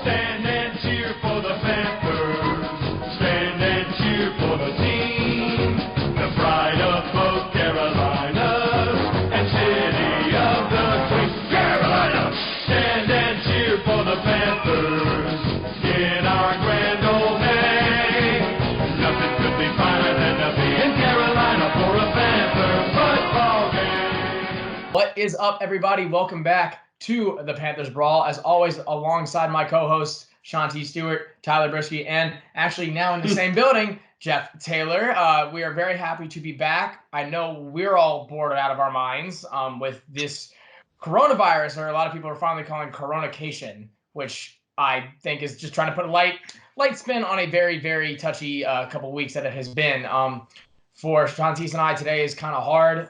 Stand and cheer for the Panthers. Stand and cheer for the team. The pride of both Carolinas and city of the Queen. Carolina! Stand and cheer for the Panthers. In our grand old name. Nothing could be finer than to be in Carolina for a Panther football game. What is up, everybody? Welcome back to the Panthers Brawl. As always, alongside my co-hosts, Sean T. Stewart, Tyler Brisky, and actually now in the same building, Jeff Taylor. We are very happy to be back. I know we're all bored out of our minds with this coronavirus, or a lot of people are finally calling coronacation, which I think is just trying to put a light spin on a very, very touchy couple weeks that it has been. For Shantice and I, today is kind of hard.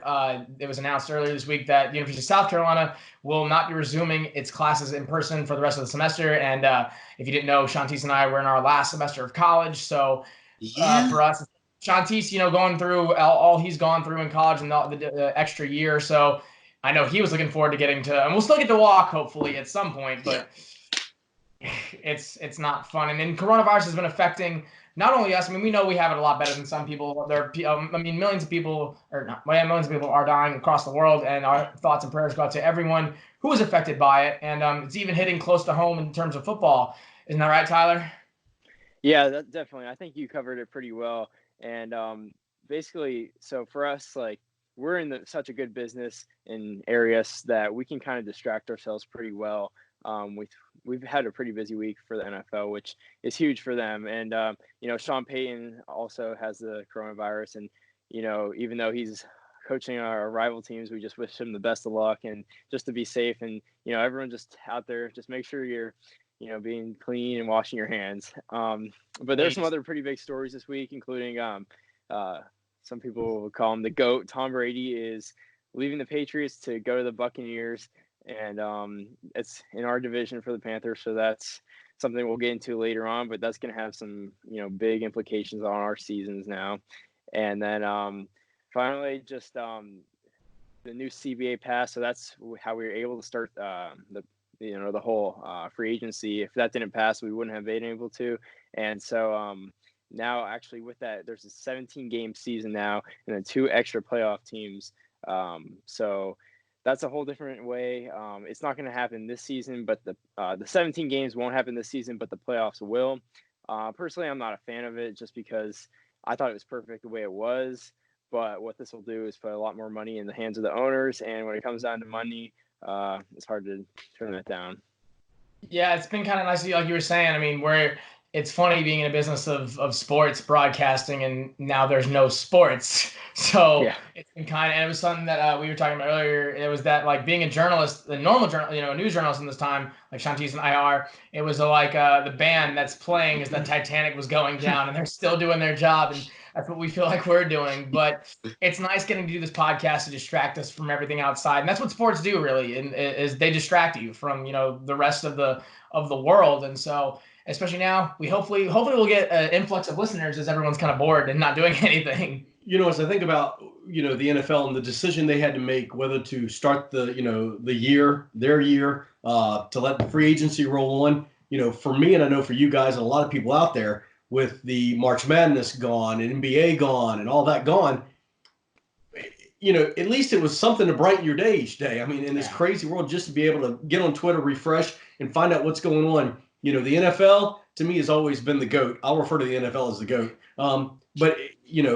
It was announced earlier this week that the University of South Carolina will not be resuming its classes in person for the rest of the semester. And if you didn't know, Shantice and I were in our last semester of college. So for us, Shantice, going through all he's gone through in college and the extra year. So I know he was looking forward to getting to, and we'll still get to walk hopefully at some point, but it's not fun. And then coronavirus has been affecting not only us. I mean, we know we have it a lot better than some people. Millions of people are dying across the world, and our thoughts and prayers go out to everyone who is affected by it. And it's even hitting close to home in terms of football. Isn't that right, Tyler? Yeah, definitely. I think you covered it pretty well. And basically, so for us, like, we're in such a good business in areas that we can kind of distract ourselves pretty well. We've had a pretty busy week for the NFL, which is huge for them. And, Sean Payton also has the coronavirus. And, even though he's coaching our rival teams, we just wish him the best of luck and just to be safe. And, everyone just out there, just make sure you're, being clean and washing your hands. But there's some other pretty big stories this week, including some people would call him the GOAT. Tom Brady is leaving the Patriots to go to the Buccaneers. And it's in our division for the Panthers, so that's something we'll get into later on. But that's going to have some, big implications on our seasons now. And then finally, just the new CBA pass. So that's how we were able to start the whole free agency. If that didn't pass, we wouldn't have been able to. And so now, actually, with that, there's a 17-game season now, and then 2 extra playoff teams. So that's a whole different way. It's not going to happen this season, but the 17 games won't happen this season, but the playoffs will. Personally, I'm not a fan of it just because I thought it was perfect the way it was. But what this will do is put a lot more money in the hands of the owners. And when it comes down to money, it's hard to turn that down. Yeah, it's been kind of nice, like you were saying. I mean, it's funny being in a business of sports broadcasting, and now there's no sports. So yeah. It's been and it was something that we were talking about earlier. It was that, like, being a journalist, a normal journalist, a news journalist in this time, like Shantice and I are, it was like the band that's playing as the Titanic was going down, and they're still doing their job. And that's what we feel like we're doing. But it's nice getting to do this podcast to distract us from everything outside. And that's what sports do, really, is they distract you from, the rest of the world. And so, especially now, we hopefully we'll get an influx of listeners as everyone's kind of bored and not doing anything. As I think about, the NFL and the decision they had to make whether to start their year, to let the free agency roll on, for me, and I know for you guys and a lot of people out there, with the March Madness gone and NBA gone and all that gone, at least it was something to brighten your day each day. I mean, in this crazy world, just to be able to get on Twitter, refresh, and find out what's going on. The NFL, to me, has always been the GOAT. I'll refer to the NFL as the GOAT. But,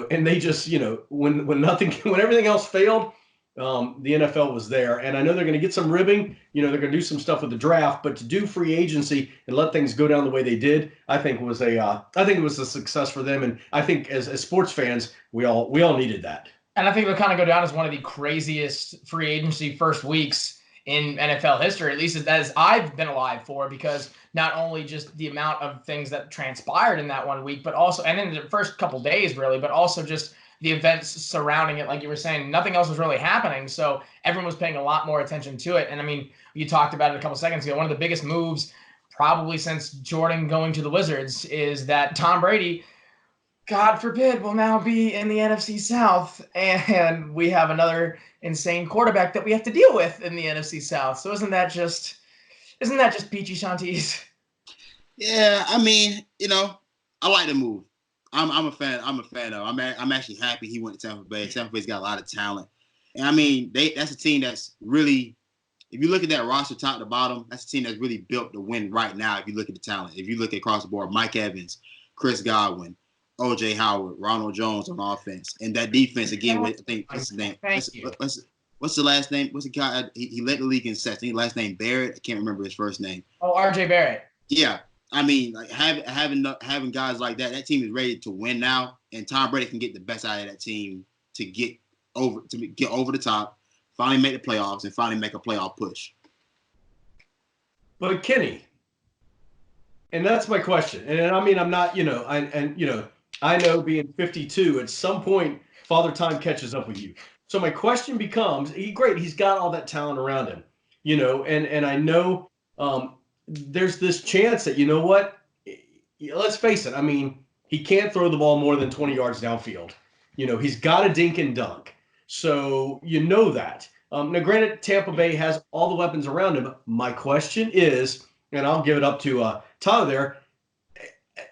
and they just, when everything else failed, the NFL was there. And I know they're going to get some ribbing. They're going to do some stuff with the draft. But to do free agency and let things go down the way they did, I think it was a success for them. And I think as sports fans, we all needed that. And I think it'll kind of go down as one of the craziest free agency first weeks in NFL history, at least as I've been alive for, because not only just the amount of things that transpired in that 1 week, but also, and in the first couple days really, but also just the events surrounding it. Like you were saying, nothing else was really happening. So everyone was paying a lot more attention to it. And I mean, you talked about it a couple seconds ago. One of the biggest moves probably since Jordan going to the Wizards is that Tom Brady, God forbid, will now be in the NFC South, and we have another insane quarterback that we have to deal with in the NFC South. So isn't that just peachy Shanties? Yeah, I mean, I like the move. I'm a fan. I'm a fan of. I'm actually happy he went to Tampa Bay. Tampa Bay's got a lot of talent, and I mean, that's a team that's really. If you look at that roster top to bottom, that's a team that's really built to win right now. If you look at the talent, if you look across the board, Mike Evans, Chris Godwin, O.J. Howard, Ronald Jones on offense, and that defense again. I think what's his name? What's the last name? What's the guy? He led the league in sacks. I think last name Barrett. I can't remember his first name. Oh, R.J. Barrett. Yeah. I mean, like having guys like that, that team is ready to win now, and Tom Brady can get the best out of that team to get over the top, finally make the playoffs, and finally make a playoff push. But Kenny, and that's my question. And I mean, I'm not, I know being 52, at some point, Father Time catches up with you. So my question becomes, he's got all that talent around him, and I know. There's this chance that, let's face it. I mean, he can't throw the ball more than 20 yards downfield. He's got a dink and dunk. So that. Now, granted, Tampa Bay has all the weapons around him. My question is, and I'll give it up to Tyler there,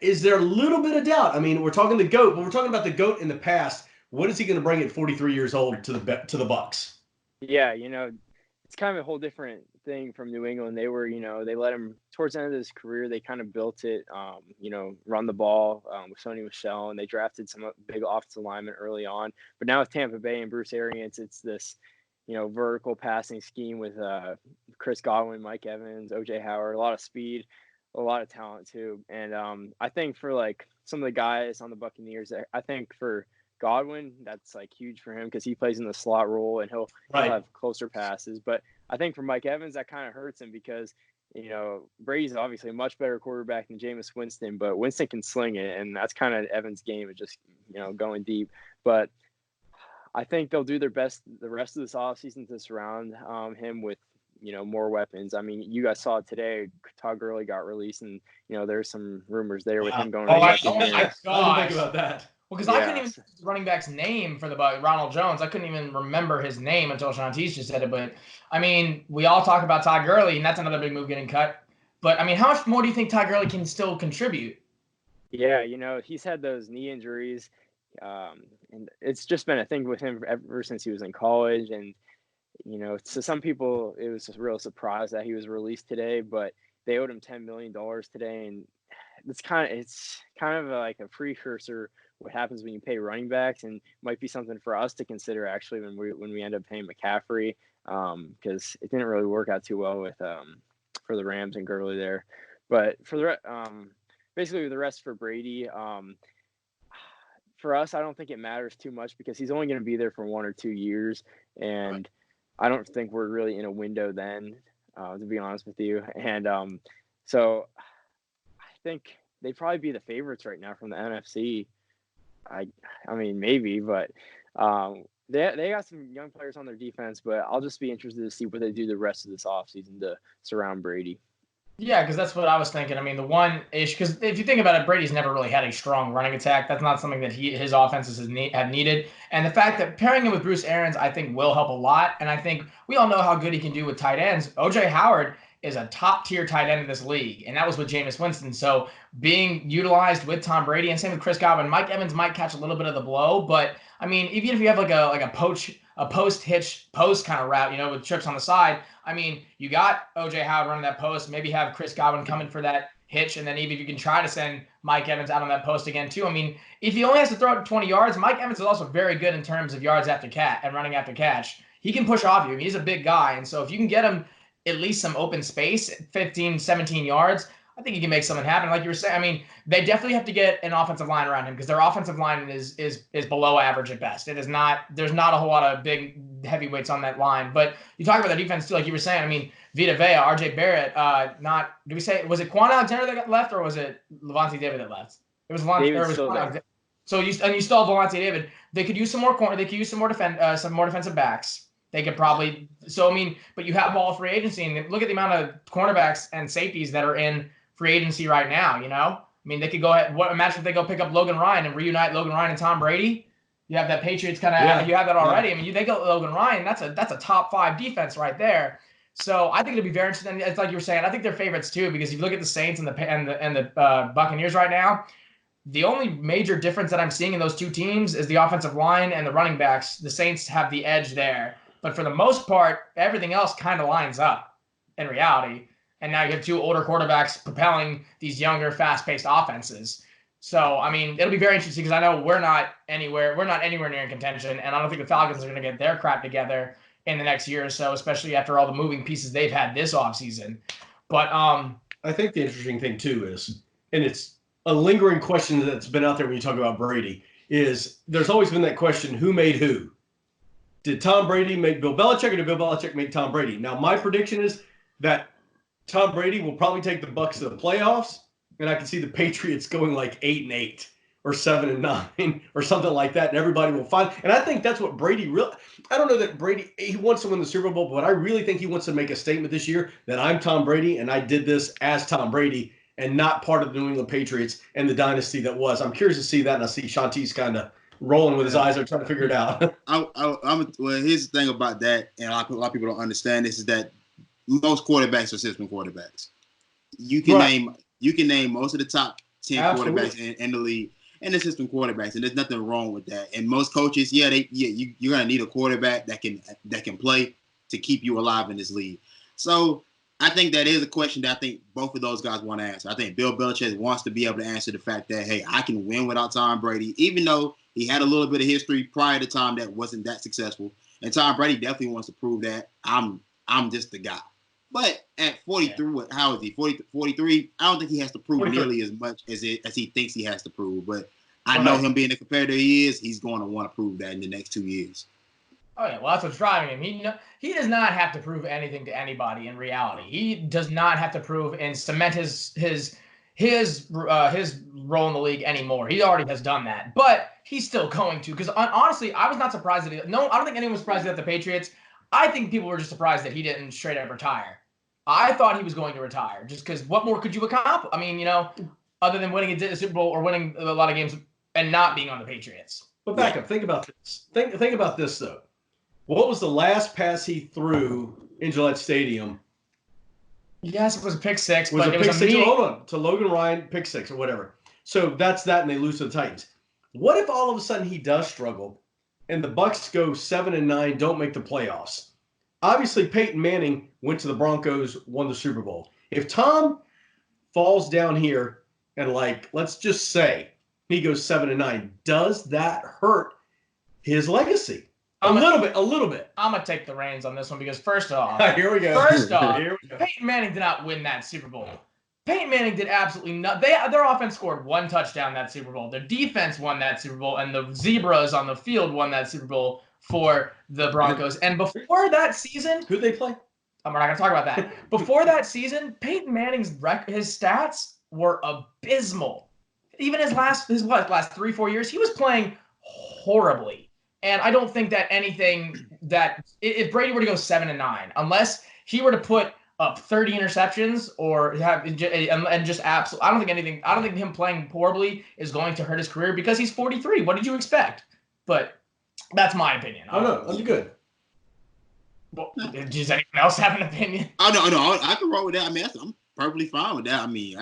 is there a little bit of doubt? I mean, we're talking the GOAT, but we're talking about the GOAT in the past. What is he going to bring at 43 years old to the Bucs? Yeah, it's kind of a whole different thing from New England. They were, they let him towards the end of his career. They kind of built it, run the ball with Sony Michel, and they drafted some big offensive linemen early on. But now with Tampa Bay and Bruce Arians, it's this, vertical passing scheme with Chris Godwin, Mike Evans, O.J. Howard, a lot of speed, a lot of talent too. And I think for like some of the guys on the Buccaneers, I think for Godwin, that's like huge for him because he plays in the slot role and he'll have closer passes. But I think for Mike Evans, that kind of hurts him because, Brady's obviously a much better quarterback than Jameis Winston, but Winston can sling it. And that's kind of Evans' game of just, going deep. But I think they'll do their best the rest of this offseason to surround him with, more weapons. I mean, you guys saw it today. Todd Gurley got released and, there's some rumors there with him going to my I didn't think about that. Well, because I couldn't even see the running back's name for the Ronald Jones. I couldn't even remember his name until Shantice just said it. But, I mean, we all talk about Todd Gurley, and that's another big move getting cut. But, I mean, how much more do you think Todd Gurley can still contribute? Yeah, he's had those knee injuries. And it's just been a thing with him ever since he was in college. And, to some people, it was a real surprise that he was released today. But they owed him $10 million today. And it's kind of like a precursor what happens when you pay running backs, and might be something for us to consider actually when we end up paying McCaffrey, because it didn't really work out too well with for the Rams and Gurley there. But for the basically the rest for Brady, for us, I don't think it matters too much because he's only going to be there for 1 or 2 years, and I don't think we're really in a window then, to be honest with you. And so I think they'd probably be the favorites right now from the NFC. I mean, maybe, but they got some young players on their defense, but I'll just be interested to see what they do the rest of this offseason to surround Brady. Yeah, because that's what I was thinking. I mean, the one issue, because if you think about it, Brady's never really had a strong running attack. That's not something that his offenses have needed. And the fact that pairing him with Bruce Arians, I think, will help a lot. And I think we all know how good he can do with tight ends. O.J. Howard is a top-tier tight end in this league, and that was with Jameis Winston. So being utilized with Tom Brady, and same with Chris Godwin, Mike Evans might catch a little bit of the blow, but I mean, even if you have like a post-hitch post kind of route, with trips on the side, I mean, you got O.J. Howard running that post, maybe have Chris Godwin coming for that hitch, and then even if you can try to send Mike Evans out on that post again too. I mean, if he only has to throw it 20 yards, Mike Evans is also very good in terms of yards after catch and running after catch. He can push off you. I mean, he's a big guy, and so if you can get him at least some open space, 15, 17 yards, I think he can make something happen. Like you were saying, I mean, they definitely have to get an offensive line around him because their offensive line is below average at best. There's not a whole lot of big heavyweights on that line. But you talk about the defense too, like you were saying. I mean, Vita Vea, R.J. Barrett, was it Quan Alexander that got left or was it Levante David that left? It was Levante. David's still there. So you still have Levante David. They could use some more corner. They could use some more defensive backs. They could probably but you have all free agency, and look at the amount of cornerbacks and safeties that are in free agency right now. I mean, they could go ahead. Imagine if they go pick up Logan Ryan and reunite Logan Ryan and Tom Brady. You have that Patriots kind of. Yeah. You have that already. Yeah. I mean, they go Logan Ryan. That's a top 5 defense right there. So I think it'll be very interesting. It's like you were saying. I think they're favorites too because if you look at the Saints and the Buccaneers right now, the only major difference that I'm seeing in those two teams is the offensive line and the running backs. The Saints have the edge there, but for the most part, everything else kind of lines up in reality. And now you have two older quarterbacks propelling these younger, fast-paced offenses. So, I mean, it'll be very interesting because I know we're not anywhere near in contention, and I don't think the Falcons are going to get their crap together in the next year or so, especially after all the moving pieces they've had this offseason. But I think the interesting thing too is, and it's a lingering question that's been out there when you talk about Brady, is there's always been that question, who made who? Did Tom Brady make Bill Belichick or did Bill Belichick make Tom Brady? Now, my prediction is that Tom Brady will probably take the Bucs to the playoffs, and I can see the Patriots going like 8-8 or 7-9 or something like that, and everybody will find. And I think that's what Brady really. I don't know that Brady he wants to win the Super Bowl, but I really think he wants to make a statement this year that I'm Tom Brady and I did this as Tom Brady and not part of the New England Patriots and the dynasty that was. I'm curious to see that, and I see Shanti's kind of rolling with his eyes. They're trying to figure it out. Well, here's the thing about that, and a lot of people don't understand this, is that most quarterbacks are system quarterbacks. You can name most of the top 10 Absolutely. quarterbacks in the league, and the system quarterbacks, and there's nothing wrong with that. And most coaches, you're gonna need a quarterback that can play to keep you alive in this league. So I think that is a question that I think both of those guys want to answer. I think Bill Belichick wants to be able to answer the fact that, hey, I can win without Tom Brady, even though he had a little bit of history prior to Tom that wasn't that successful. And Tom Brady definitely wants to prove that I'm just the guy. But at 43, how is he? 43? I don't think he has to prove 43. nearly as much as he thinks he has to prove. But I know him being the competitor he is, he's going to want to prove that in the next 2 years. Oh yeah, well that's what's driving him. He does not have to prove anything to anybody in reality. He does not have to prove and cement his role in the league anymore. He already has done that, but he's still going to. Because honestly, I was not surprised that I don't think anyone was surprised that the Patriots. I think people were just surprised that he didn't straight up retire. I thought he was going to retire just because what more could you accomplish? I mean, other than winning a Super Bowl or winning a lot of games and not being on the Patriots. But back up. Think about this. Think about this though. What was the last pass he threw in Gillette Stadium? Yes, it was a pick six. Was but a it pick was a six? meeting. Hold on, to Logan Ryan, pick six or whatever. So that's that, and they lose to the Titans. What if all of a sudden he does struggle, and the Bucs go 7-9, don't make the playoffs? Obviously, Peyton Manning went to the Broncos, won the Super Bowl. If Tom falls down here and let's just say he goes 7-9, does that hurt his legacy? A little bit. I'm going to take the reins on this one because first off, Here we go. Peyton Manning did not win that Super Bowl. Peyton Manning did absolutely nothing. Their offense scored one touchdown that Super Bowl. Their defense won that Super Bowl, and the Zebras on the field won that Super Bowl for the Broncos. And before that season, Who'd they play? we're not going to talk about that. Before that season, Peyton Manning's his stats were abysmal. Even his last 3-4 years, he was playing horribly. And I don't think that if Brady were to go 7-9, unless he were to put up 30 interceptions or just absolutely, I don't think him playing horribly is going to hurt his career because he's 43. What did you expect? But that's my opinion. Oh no, that's good. Well, does anyone else have an opinion? Oh no, I can roll with that. I mean, I'm perfectly fine with that. I mean,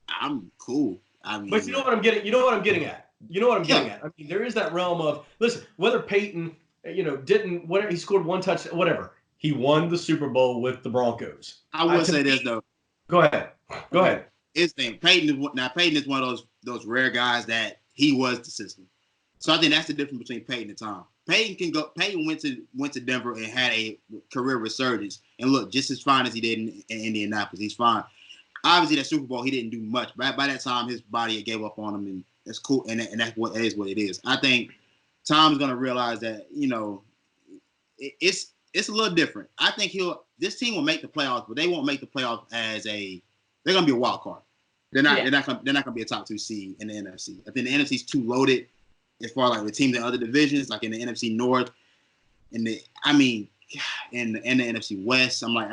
I'm cool. I mean, But you know what I'm getting at. I mean, there is that realm of, listen, whether Peyton, didn't, whatever, he scored one touchdown, whatever. He won the Super Bowl with the Broncos. I will say this though. Go ahead. It's thing. Peyton is one of those rare guys that he was the system. So I think that's the difference between Peyton and Tom. Peyton went to Denver and had a career resurgence and look just as fine as he did in Indianapolis. He's fine. Obviously, that Super Bowl, he didn't do much. By that time, his body had gave up on him, and that's cool. And that's what it is. I think Tom's going to realize that, it's a little different. I think this team will make the playoffs, but they won't make the playoffs they're going to be a wild card. They're not going to be a top 2 seed in the NFC. I think the NFC's too loaded as far as the teams in other divisions, like in the NFC North, in the NFC West. I'm like,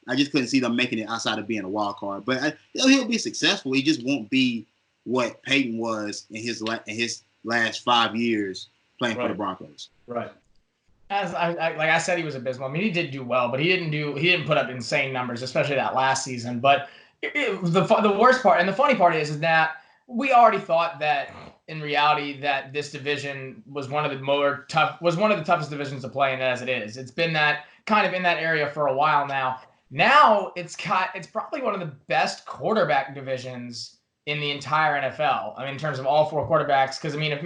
I just couldn't see them making it outside of being a wild card. But he'll be successful. He just won't be what Peyton was in his last 5 years playing for the Broncos. Right. Like I said, he was abysmal. I mean, he did do well, but he didn't put up insane numbers, especially that last season. But the worst part and the funny part is that we already thought that in reality that this division was one of the toughest divisions to play in as it is. It's been that kind of in that area for a while now. Now it's probably one of the best quarterback divisions in the entire NFL. I mean, in terms of all four quarterbacks, because I mean, if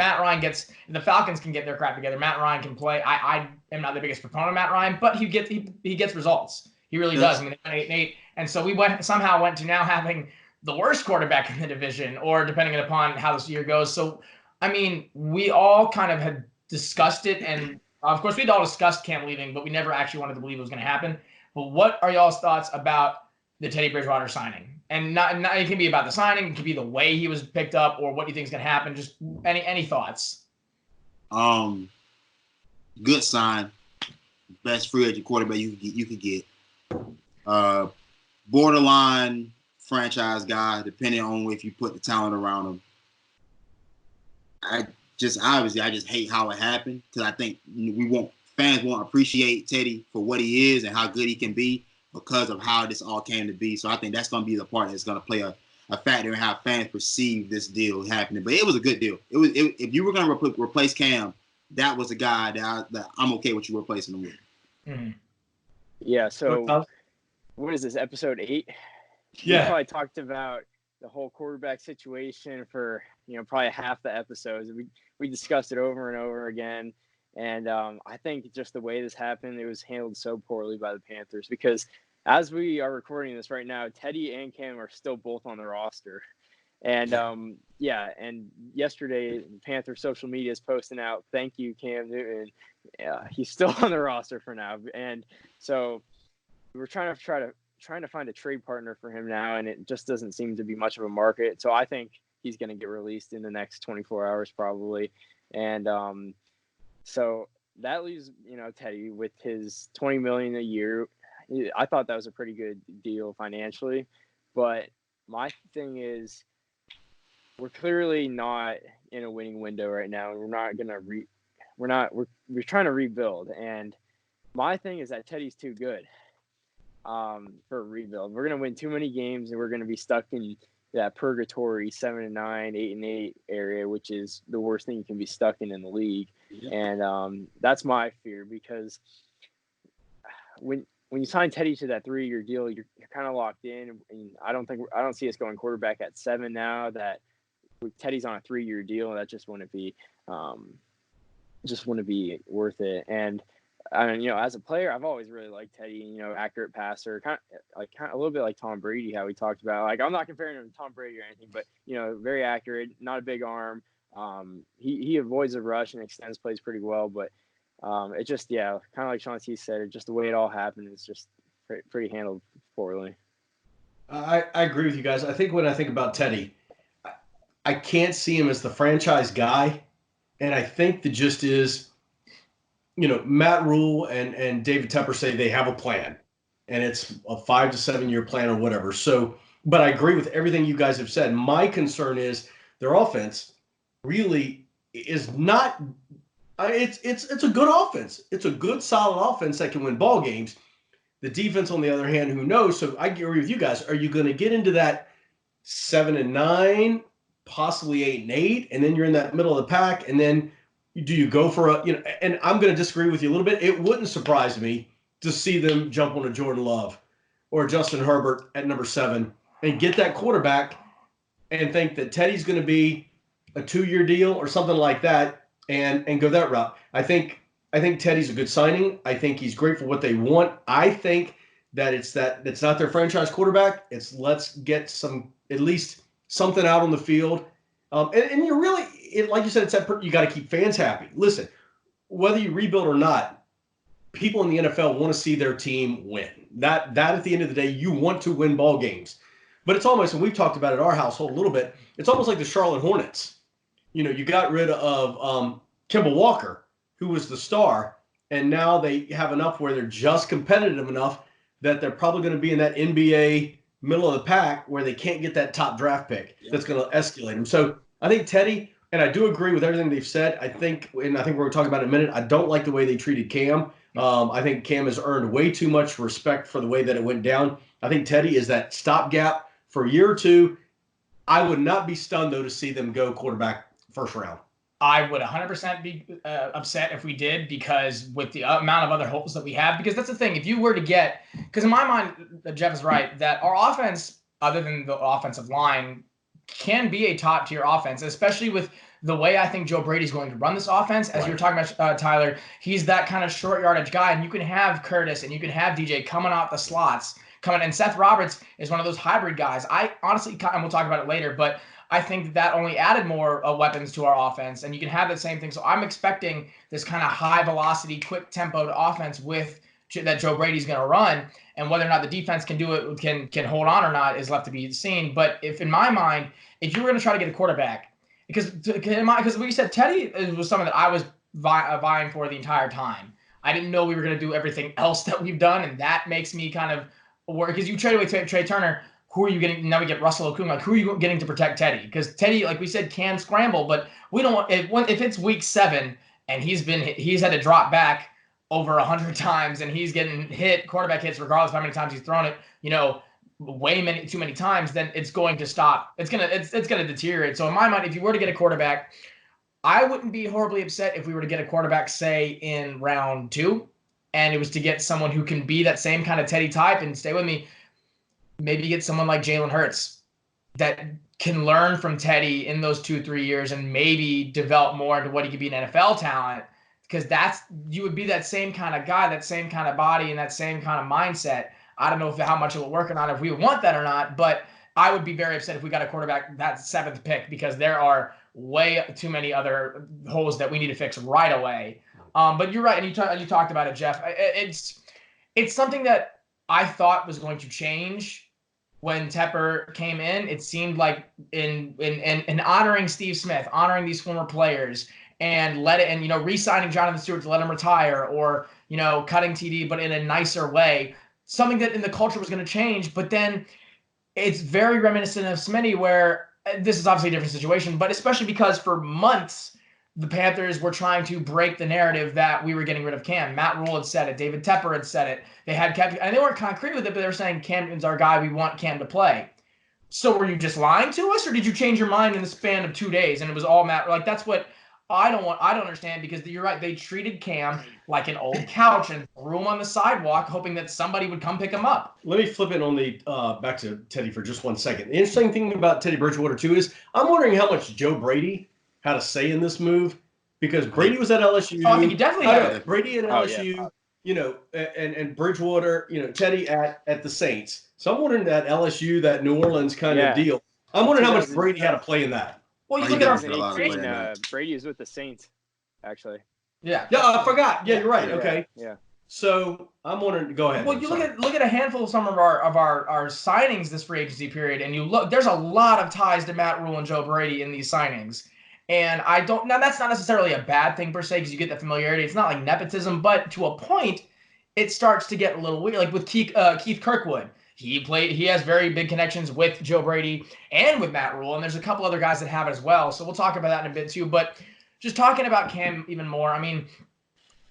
the Falcons can get their crap together, Matt Ryan can play. I am not the biggest proponent of Matt Ryan, but he gets results. He really does. I mean, they went 8-8, and so we somehow went to now having the worst quarterback in the division, or depending upon how this year goes. So, I mean, we all kind of had discussed it, and of course, we'd all discussed Cam leaving, but we never actually wanted to believe it was going to happen. But what are y'all's thoughts about the Teddy Bridgewater signing? And not it can be about the signing, it could be the way he was picked up, or what you think is going to happen. Just any thoughts? Good sign. Best free agent quarterback you could get. Borderline franchise guy, depending on if you put the talent around him. I just hate how it happened, because I think fans won't appreciate Teddy for what he is and how good he can be because of how this all came to be. So I think that's going to be the part that's going to play a factor in how fans perceive this deal happening. But it was a good deal. If you were going to replace Cam, that was a guy that I'm okay with you replacing him with. Mm-hmm. Yeah. So what is this, episode 8? Yeah. We probably talked about the whole quarterback situation for probably half the episodes. We discussed it over and over again. And I think just the way this happened, it was handled so poorly by the Panthers, because as we are recording this right now, Teddy and Cam are still both on the roster. And and yesterday, Panther social media is posting out, "Thank you, Cam Newton." He's still on the roster for now. And so we're trying to find a trade partner for him now, and it just doesn't seem to be much of a market. So I think he's going to get released in the next 24 hours probably. And so that leaves, Teddy with his $20 million a year. I thought that was a pretty good deal financially, but my thing is, we're clearly not in a winning window right now, and we're trying to rebuild. And my thing is that Teddy's too good for a rebuild. We're gonna win too many games, and we're gonna be stuck in that purgatory 7-9, 8-8 area, which is the worst thing you can be stuck in the league. Yeah. And that's my fear, because when you sign Teddy to that 3-year deal, you're kind of locked in. And I don't see us going quarterback at 7 now. That Teddy's on a 3-year deal, and that just wouldn't be worth it. And as a player, I've always really liked Teddy. Accurate passer, kind of a little bit like Tom Brady, how we talked about. Like, I'm not comparing him to Tom Brady or anything, but very accurate, not a big arm. He avoids the rush and extends plays pretty well, but it just, kind of like Sean T said, just the way it all happened is just pretty handled poorly. I agree with you guys. I think when I think about Teddy, I can't see him as the franchise guy, and I think the gist is, Matt Rule and David Tepper say they have a plan, and it's a 5 to 7 year plan or whatever. So, but I agree with everything you guys have said. My concern is their offense really is not. It's a good offense. It's a good, solid offense that can win ball games. The defense, on the other hand, who knows? So I agree with you guys. Are you going to get into that 7-9, possibly 8-8, and then you're in that middle of the pack, and then do you go for and I'm going to disagree with you a little bit. It wouldn't surprise me to see them jump on a Jordan Love or Justin Herbert at number 7 and get that quarterback and think that Teddy's going to be a 2-year deal or something like that and go that route. I think Teddy's a good signing. I think he's great for what they want. I think that it's not their franchise quarterback. It's let's get at least something out on the field. And you're really, like you said, you got to keep fans happy. Listen, whether you rebuild or not, people in the NFL want to see their team win. That at the end of the day, you want to win ball games. But it's almost, and we've talked about it in our household a little bit, it's almost like the Charlotte Hornets. You got rid of Kemba Walker, who was the star, and now they have enough where they're just competitive enough that they're probably going to be in that NBA middle of the pack where they can't get that top draft pick that's going to escalate them. So I think Teddy, And I do agree with everything they've said. I think we're going to talk about it in a minute. I don't like the way they treated Cam. I think Cam has earned way too much respect for the way that it went down. I think Teddy is that stopgap for a year or two. I would not be stunned, though, to see them go quarterback first round. I would 100% be upset if we did, because with the amount of other holes that we have, because that's the thing. If you were to get, because in my mind, Jeff is right, that our offense, other than the offensive line, can be a top tier offense, especially with the way I think Joe Brady's going to run this offense. As you were talking about, Tyler, he's that kind of short yardage guy, and you can have Curtis and you can have DJ coming off the slots, and Seth Roberts is one of those hybrid guys. I honestly, and we'll talk about it later, but I think that only added more weapons to our offense, and you can have that same thing. So I'm expecting this kind of high velocity, quick tempoed offense that Joe Brady's going to run, and whether or not the defense can do it, can hold on or not, is left to be seen. But if in my mind, if you were going to try to get a quarterback, because we said Teddy was someone that I was vying for the entire time. I didn't know we were going to do everything else that we've done, and that makes me kind of worry, because you trade away Trey Turner. Who are you getting? Now we get Russell Okung. Like, who are you getting to protect Teddy? Because Teddy, like we said, can scramble, but we don't want if it's week 7 and he's had to drop back over 100 times and he's getting hit quarterback hits regardless of how many times he's thrown it, too many times, then it's going to stop. It's gonna deteriorate. So in my mind, if you were to get a quarterback, I wouldn't be horribly upset if we were to get a quarterback, say in round 2, and it was to get someone who can be that same kind of Teddy type. And stay with me. Maybe get someone like Jalen Hurts that can learn from Teddy in those 2-3 years and maybe develop more into what he could be an NFL talent, because you would be that same kind of guy, that same kind of body, and that same kind of mindset. I don't know how much it will work or not, if we want that or not, but I would be very upset if we got a quarterback that 7th pick, because there are way too many other holes that we need to fix right away. But you're right, and you talked about it, Jeff. It's something that I thought was going to change when Tepper came in. It seemed like in honoring Steve Smith, honoring these former players, and re-signing Jonathan Stewart to let him retire, or cutting TD, but in a nicer way, something that in the culture was going to change. But then it's very reminiscent of Smitty, where this is obviously a different situation, but especially because for months the Panthers were trying to break the narrative that we were getting rid of Cam. Matt Rule had said it. David Tepper had said it. They had kept, and they weren't concrete with it, but they were saying Cam's our guy. We want Cam to play. So were you just lying to us, or did you change your mind in the span of 2 days and it was all Matt? Like, that's what I don't understand, because you're right. They treated Cam like an old couch and threw him on the sidewalk, hoping that somebody would come pick him up. Let me flip it on the back to Teddy for just 1 second. The interesting thing about Teddy Bridgewater too is I'm wondering how much Joe Brady had a say in this move, because Brady was at LSU. Oh, I think he definitely had. Brady at LSU, and Bridgewater, Teddy at the Saints. So I'm wondering that LSU, that New Orleans kind of deal. I'm wondering how much Brady had to play in that. Well, you look at our 2018, Brady is with the Saints, actually. Yeah. Yeah, I forgot. Yeah, you're right. Okay. Yeah. So I'm wondering. Go ahead. Well, you look at a handful of some of our signings this free agency period, and you look. There's a lot of ties to Matt Rule and Joe Brady in these signings, and now that's not necessarily a bad thing per se, because you get the familiarity. It's not like nepotism, but to a point, it starts to get a little weird. Like with Keith Kirkwood. He has very big connections with Joe Brady and with Matt Rule, and there's a couple other guys that have it as well. So we'll talk about that in a bit too. But just talking about Cam even more, I mean,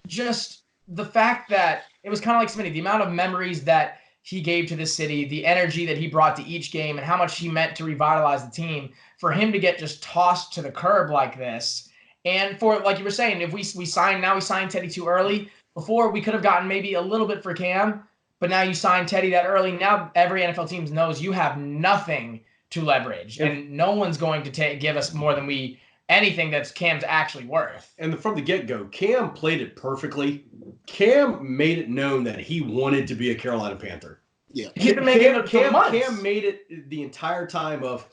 just the fact that it was kind of like Smitty, the amount of memories that he gave to the city, the energy that he brought to each game, and how much he meant to revitalize the team, for him to get just tossed to the curb like this. And for, like you were saying, if we signed Teddy too early. Before, we could have gotten maybe a little bit for Cam, but now you sign Teddy that early. Now every NFL team knows you have nothing to leverage, and no one's going to give us more than anything that's Cam's actually worth. And from the get-go, Cam played it perfectly. Cam made it known that he wanted to be a Carolina Panther. Yeah. He's been making it for months. Cam made it the entire time of,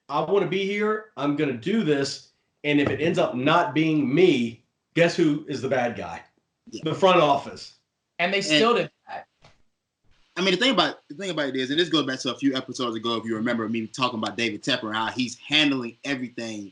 I want to be here, I'm going to do this, and if it ends up not being me, guess who is the bad guy? Yeah. The front office. And they still did that. I mean, the thing about it is, and this goes back to a few episodes ago, if you remember me talking about David Tepper and how he's handling everything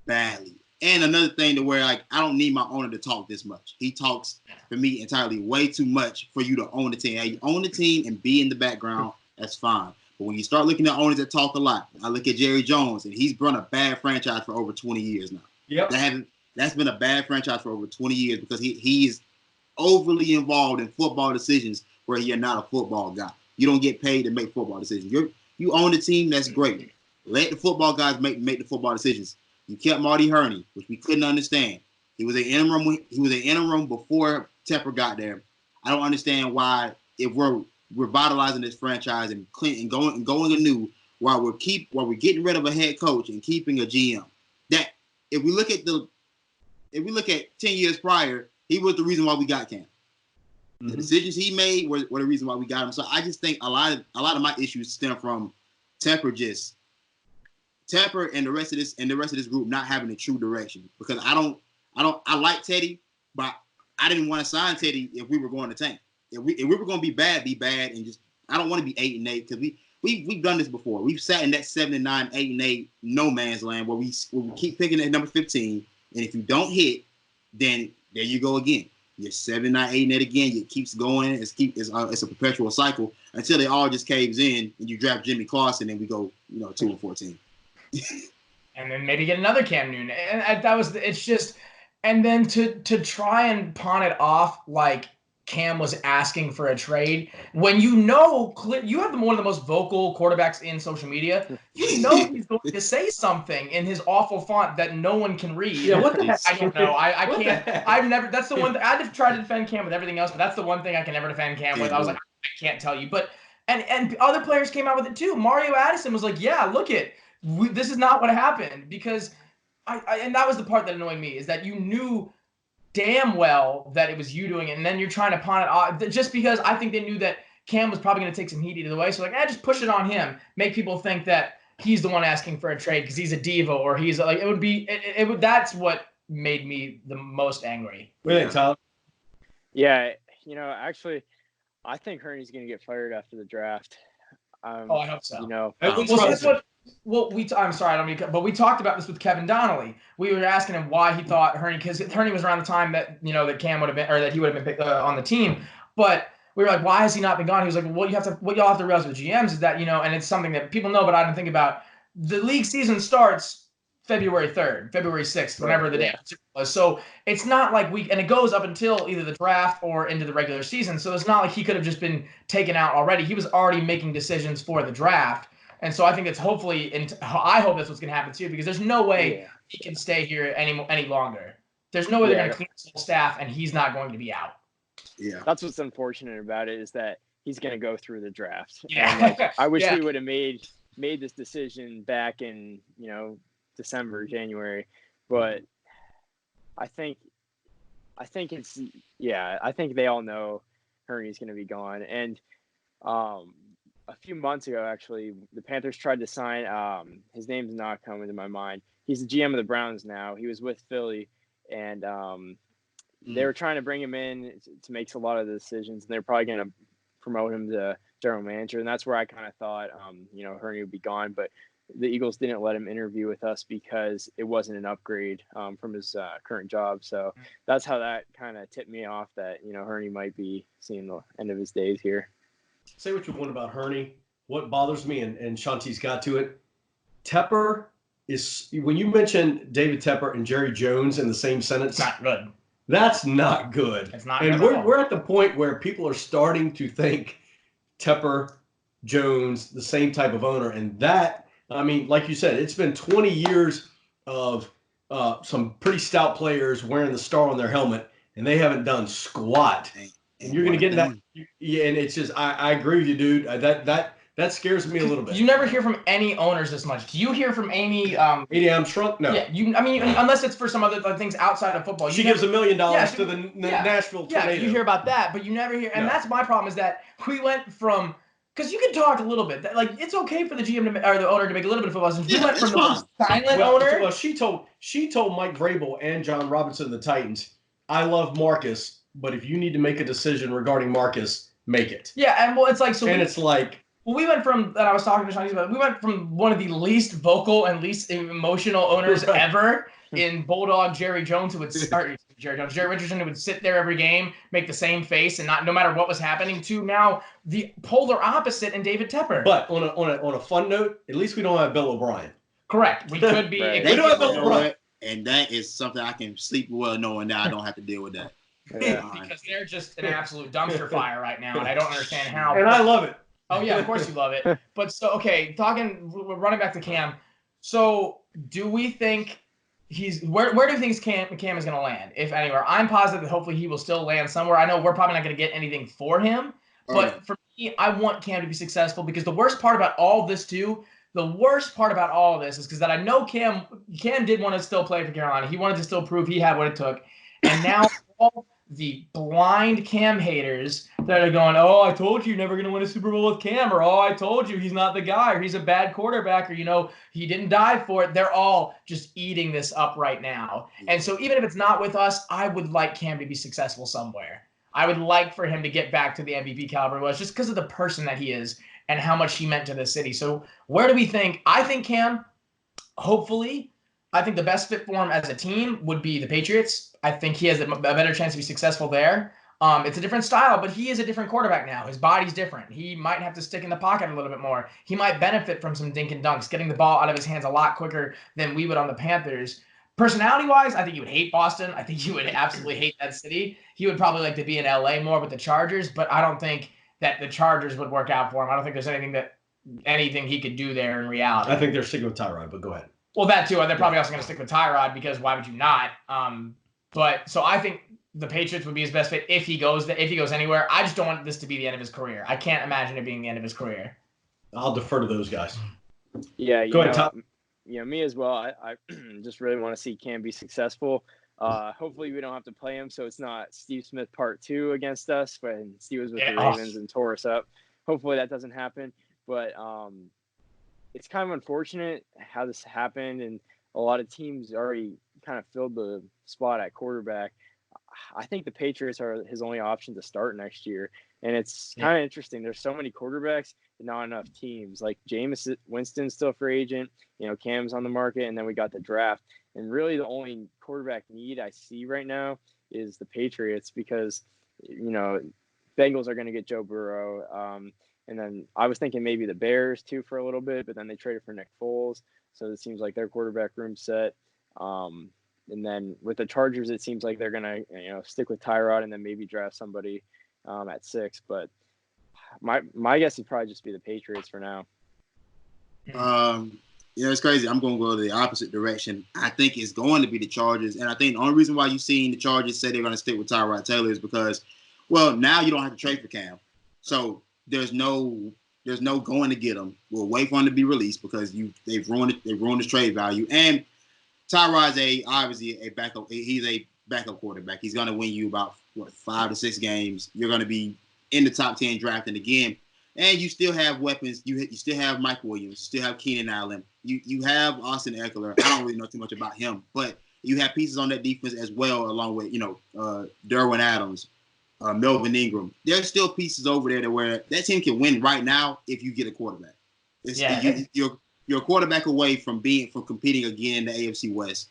badly. And another thing to where, like, I don't need my owner to talk this much. He talks, for me, entirely way too much for you to own the team. Hey, you own the team and be in the background, that's fine. But when you start looking at owners that talk a lot, I look at Jerry Jones, and he's run a bad franchise for over 20 years now. Yep. That's been a bad franchise for over 20 years because he's overly involved in football decisions where you're not a football guy. You don't get paid to make football decisions. You own the team, that's great. Let the football guys make the football decisions. You kept Marty Herney, which we couldn't understand. He was an interim before Tepper got there. I don't understand why, if we're revitalizing this franchise and going anew, while we're getting rid of a head coach and keeping a GM. That if we look at 10 years prior, he was the reason why we got Cam. Mm-hmm. The decisions he made were the reason why we got him. So I just think a lot of my issues stem from Tepper and the rest of this group not having a true direction. Because I like Teddy, but I didn't want to sign Teddy if we were going to tank. If we were going to be bad, and just I don't want to be 8-8 because we've done this before. We've sat in that 7-9, 8-8 no man's land where we keep picking at number 15, and if you don't hit, then there you go again. You're 7-9, 8-8 again. It keeps going. It's a perpetual cycle until it all just caves in and you draft Jimmy Clausen and we go 2-14. And then maybe get another Cam Newton, and it's just, and then to try and pawn it off like Cam was asking for a trade when you have one of the most vocal quarterbacks in social media. He's going to say something in his awful font that no one can read. Yeah, what the I don't know. I can't. I've never. That's the one. I've tried to defend Cam with everything else, but that's the one thing I can never defend Cam with. I was like, I can't tell you. But and other players came out with it too. Mario Addison was like, yeah, look this is not what happened, because and that was the part that annoyed me, is that you knew damn well that it was you doing it, and then you're trying to pawn it off just because I think they knew that Cam was probably going to take some heat either way. So just push it on him, make people think that he's the one asking for a trade because he's a diva, or he's like, it would. That's what made me the most angry. What do you think, Tyler? Yeah, actually, I think Herney's going to get fired after the draft. I hope so. I'm sorry, I don't mean, but we talked about this with Kevin Donnelly. We were asking him why he thought Herney, because Herney was around the time that that Cam would have been, or that he would have been picked on the team. But we were like, why has he not been gone? He was like, what y'all have to realize with GMs is that and it's something that people know, but I didn't think about. The league season starts February 3rd, February 6th, whenever the day was. So it's not like and it goes up until either the draft or into the regular season. So it's not like he could have just been taken out already. He was already making decisions for the draft. And so I think it's I hope that's what's going to happen too, because there's no way he can stay here any longer. There's no way they're going to clean his whole staff and he's not going to be out. Yeah. That's what's unfortunate about it, is that he's going to go through the draft. Yeah. And, I wish we would have made this decision back in, December, January. But I think it's, I think they all know Herney's going to be gone. And, a few months ago, actually, the Panthers tried to sign. His name's not coming to my mind. He's the GM of the Browns now. He was with Philly, and they were trying to bring him in to make a lot of the decisions. And they're probably going to promote him to general manager. And that's where I kind of thought, Herney would be gone. But the Eagles didn't let him interview with us because it wasn't an upgrade from his current job. So that's how that kind of tipped me off that Herney might be seeing the end of his days here. Say what you want about Herney. What bothers me, and Shanti's got to it, Tepper is, when you mention David Tepper and Jerry Jones in the same sentence, It's not good. That's not good. It's not and good. we're at the point where people are starting to think Tepper, Jones, the same type of owner. And that, like you said, it's been 20 years of some pretty stout players wearing the star on their helmet, and they haven't done squat. And you're going to get that. Yeah, and it's just, I agree with you, dude. That scares me a little bit. You never hear from any owners this much. Do you hear from Amy? Amy Armstrong? No. Yeah, unless it's for some other things outside of football. She gives $1 million to the Nashville Tornado. Yeah, you hear about that, but you never hear. And that's my problem, is that we went from, because you can talk a little bit. Like, it's okay for the GM or the owner to make a little bit of football sense. We went from the most silent owner. Well, she told Mike Vrabel and John Robinson of the Titans, I love Marcus, but if you need to make a decision regarding Marcus, make it. Yeah, and it's like, so. And it's like. Well, we went from, and I was talking to Shani about, we went from one of the least vocal and least emotional owners ever in Bulldog Jerry Jones, who would start Jerry Richardson, who would sit there every game, make the same face, and no matter what was happening, to now the polar opposite in David Tepper. But on a fun note, at least we don't have Bill O'Brien. Correct. We could be. Right. We don't have Bill O'Brien. And that is something I can sleep well knowing that I don't have to deal with that. Because they're just an absolute dumpster fire right now, and I don't understand how. And I love it. Oh yeah, of course you love it. But so okay, running back to Cam. So do we think where do you think Cam is going to land, if anywhere? I'm positive that hopefully he will still land somewhere. I know we're probably not going to get anything for him, but for me, I want Cam to be successful, because the worst part about all this too. The worst part about all of this is because that I know Cam did want to still play for Carolina. He wanted to still prove he had what it took. And now all the blind Cam haters that are going, oh, I told you you're never going to win a Super Bowl with Cam, or oh, I told you he's not the guy, or he's a bad quarterback, or, he didn't die for it. They're all just eating this up right now. And so even if it's not with us, I would like Cam to be successful somewhere. I would like for him to get back to the MVP caliber he was, just because of the person that he is and how much he meant to the city. So where do we think? I think Cam, hopefully, I think the best fit for him as a team would be the Patriots. I think he has a better chance to be successful there. It's a different style, but he is a different quarterback now. His body's different. He might have to stick in the pocket a little bit more. He might benefit from some dink and dunks, getting the ball out of his hands a lot quicker than we would on the Panthers. Personality-wise, I think he would hate Boston. I think he would absolutely hate that city. He would probably like to be in LA more with the Chargers, but I don't think that the Chargers would work out for him. I don't think there's anything he could do there in reality. I think they're sticking with Tyrod, but go ahead. Well, that too. They're probably also going to stick with Tyrod, because why would you not? But so I think the Patriots would be his best fit if he goes anywhere. I just don't want this to be the end of his career. I can't imagine it being the end of his career. I'll defer to those guys. Yeah, go ahead, Tom. Me as well. I just really want to see Cam be successful. Hopefully we don't have to play him, so it's not Steve Smith part 2 against us when Steve was with the Ravens and tore us up. Hopefully that doesn't happen. But it's kind of unfortunate how this happened, and a lot of teams already kind of filled the spot at quarterback. I think the Patriots are his only option to start next year. And it's kind of interesting. There's so many quarterbacks and not enough teams. Like Jameis Winston's still a free agent. Cam's on the market, and then we got the draft. And really the only quarterback need I see right now is the Patriots, because, Bengals are going to get Joe Burrow. And then I was thinking maybe the Bears too for a little bit, but then they traded for Nick Foles. So it seems like their quarterback room's set. And then with the Chargers, it seems like they're going to, stick with Tyrod and then maybe draft somebody at 6. But my guess would probably just be the Patriots for now. It's crazy. I'm going to go the opposite direction. I think it's going to be the Chargers. And I think the only reason why you've seen the Chargers say they're going to stick with Tyrod Taylor is because, well, now you don't have to trade for Cam. So there's no going to get him. We'll wait for him to be released because they've ruined his trade value. And Tyrod's obviously a backup. He's a backup quarterback. He's going to win you about 5 to 6 games. You're going to be in the top 10 drafting again, and you still have weapons. You still have Mike Williams. You still have Keenan Allen. You have Austin Eckler. I don't really know too much about him, but you have pieces on that defense as well, along with Derwin Adams, Melvin Ingram. There's still pieces over there where that team can win right now if you get a quarterback. You're a quarterback away from competing again in the AFC West.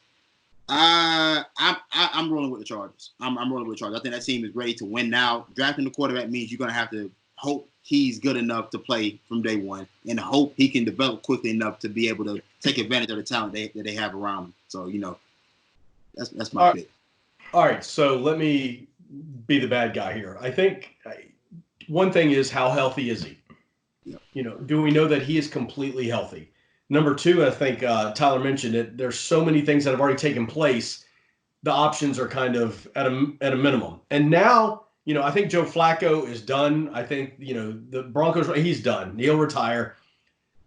I'm rolling with the Chargers. I'm rolling with the Chargers. I think that team is ready to win now. Drafting the quarterback means you're going to have to hope he's good enough to play from day one and hope he can develop quickly enough to be able to take advantage of the talent that they have around him. So, that's my pick. All right, so let me be the bad guy here. I think one thing is, how healthy is he? Yeah. Do we know that he is completely healthy? Number 2, I think Tyler mentioned it. There's so many things that have already taken place. The options are kind of at a minimum. And now, I think Joe Flacco is done. I think, the Broncos, he's done. He'll retire.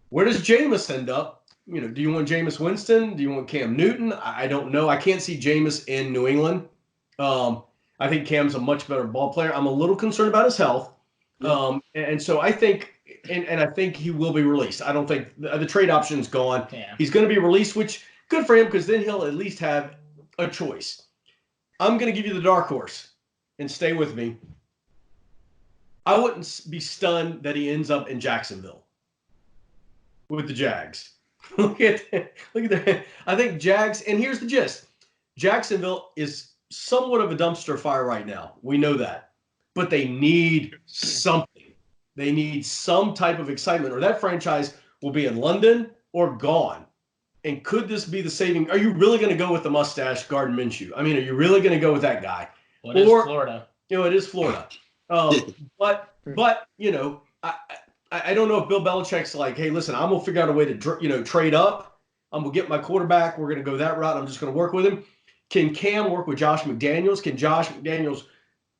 Where does Jameis end up? Do you want Jameis Winston? Do you want Cam Newton? I don't know. I can't see Jameis in New England. I think Cam's a much better ball player. I'm a little concerned about his health. And so I think – and I think he will be released. I don't think the trade option's gone. Yeah. He's going to be released, which good for him because then he'll at least have a choice. I'm going to give you the dark horse, and stay with me. I wouldn't be stunned that he ends up in Jacksonville with the Jags. Look at that. I think Jags, and here's the gist. Jacksonville is somewhat of a dumpster fire right now. We know that. But they need something. They need some type of excitement, or that franchise will be in London or gone. And could this be the saving? Are you really going to go with the mustache Gardner Minshew? I mean, are you really going to go with that guy? Well, it is Florida. It is Florida. But I don't know if Bill Belichick's like, hey, listen, I'm going to figure out a way to, trade up. I'm going to get my quarterback. We're going to go that route. I'm just going to work with him. Can Cam work with Josh McDaniels? Can Josh McDaniels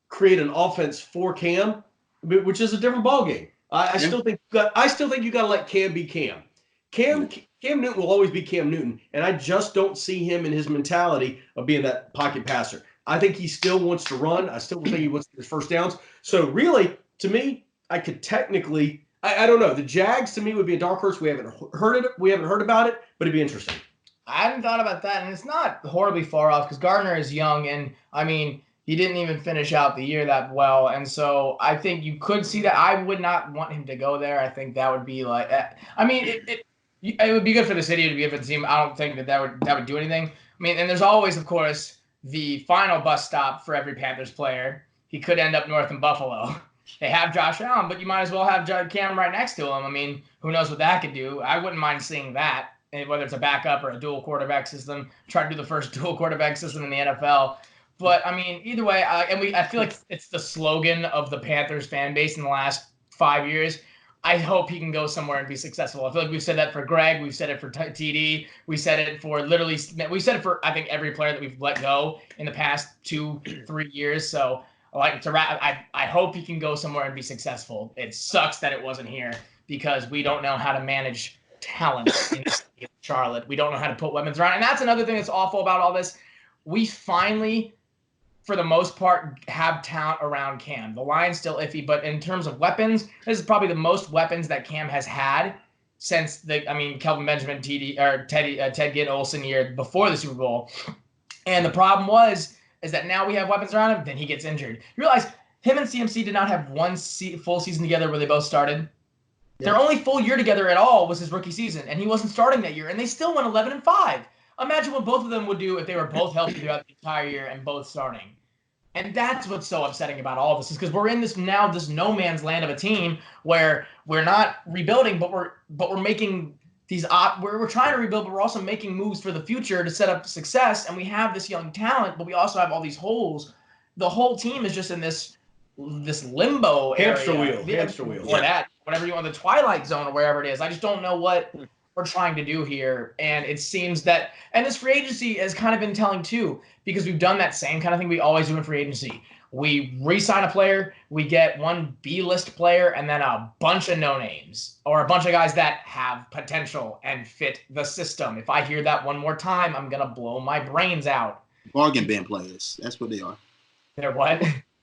create an offense for Cam, which is a different ballgame? I still think you got to let Cam be Cam. Cam Newton will always be Cam Newton, and I just don't see him in his mentality of being that pocket passer. I think he still wants to run. I still think he wants to get his first downs. So really, to me, I could technically, I don't know. The Jags to me would be a dark horse. We haven't heard about it, but it'd be interesting. I hadn't thought about that, and it's not horribly far off because Gardner is young, and I mean, he didn't even finish out the year that well, and so I think you could see that. I would not want him to go there. I think that would be like, I mean, it would be good for the city to be good for the team. I don't think that would do anything. I mean, and there's always, of course, the final bus stop for every Panthers player. He could end up north in Buffalo. They have Josh Allen, but you might as well have Cam right next to him. I mean, who knows what that could do? I wouldn't mind seeing that, whether it's a backup or a dual quarterback system. Try to do the first dual quarterback system in the NFL. But, I mean, either way, I feel like it's the slogan of the Panthers fan base in the last 5 years. I hope he can go somewhere and be successful. I feel like we've said that for Greg. We've said it for TD. We said it for I think every player that we've let go in the past 2-3 years. So I hope he can go somewhere and be successful. It sucks that it wasn't here because we don't know how to manage talent in Charlotte. We don't know how to put weapons around. And that's another thing that's awful about all this. We finally, for the most part, have talent around Cam. The line's still iffy, but in terms of weapons, this is probably the most weapons that Cam has had since Kelvin Benjamin, Ted Ginn Olsen year before the Super Bowl. And the problem is that now we have weapons around him, then he gets injured. You realize him and CMC did not have one full season together where they both started. Yeah. Their only full year together at all was his rookie season, and he wasn't starting that year, and they still went 11-5. Imagine what both of them would do if they were both healthy throughout the entire year and both starting. And that's what's so upsetting about all this is because we're in this no man's land of a team where we're not rebuilding, but we're making we're trying to rebuild, but we're also making moves for the future to set up success. And we have this young talent, but we also have all these holes. The whole team is just in this limbo hamster area. wheel, or that, whatever you want, the twilight zone or wherever it is. I just don't know what we're trying to do here. And it seems that, and this free agency has kind of been telling too, because we've done that same kind of thing we always do in free agency. We re-sign a player, we get one B-list player, and then a bunch of no-names, or a bunch of guys that have potential and fit the system. If I hear that one more time, I'm going to blow my brains out. Bargain bin players. That's what they are. They're what?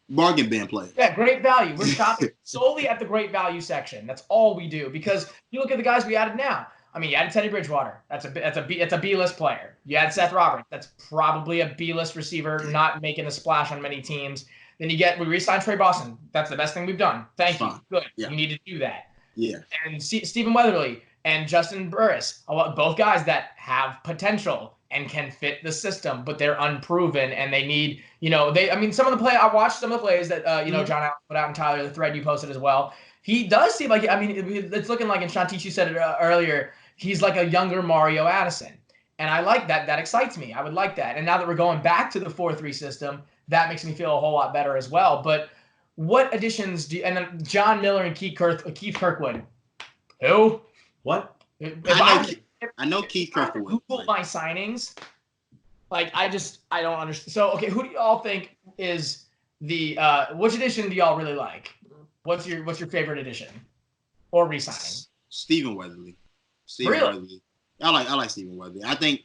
Bargain bin players. Yeah, great value. We're stopping solely at the great value section. That's all we do. Because you look at the guys we added now. I mean, you added Teddy Bridgewater. That's a B-list player. You add Seth Roberts. That's probably a B-list receiver, not making a splash on many teams. Then we re-signed Trey Boston. That's the best thing we've done. Thank you. Good. Yeah. You need to do that. Yeah. And Stephen Weatherly and Justin Burris, both guys that have potential and can fit the system, but they're unproven and they need, some of the play. I watched some of the plays that John Allen put out, and Tyler, the thread you posted as well. He does seem like, it's looking like, and Shantice said it earlier, he's like a younger Mario Addison. And I like that. That excites me. I would like that. And now that we're going back to the 4-3 system, that makes me feel a whole lot better as well. But what additions and then John Miller and Keith Kirkwood. Who? What? I know Keith Kirkwood. Google my signings. I don't understand. So, okay, who do y'all think is the which edition do y'all really like? What's your favorite edition or re-signing? Stephen Weatherly. Really? I like Stephen Weatherly. I think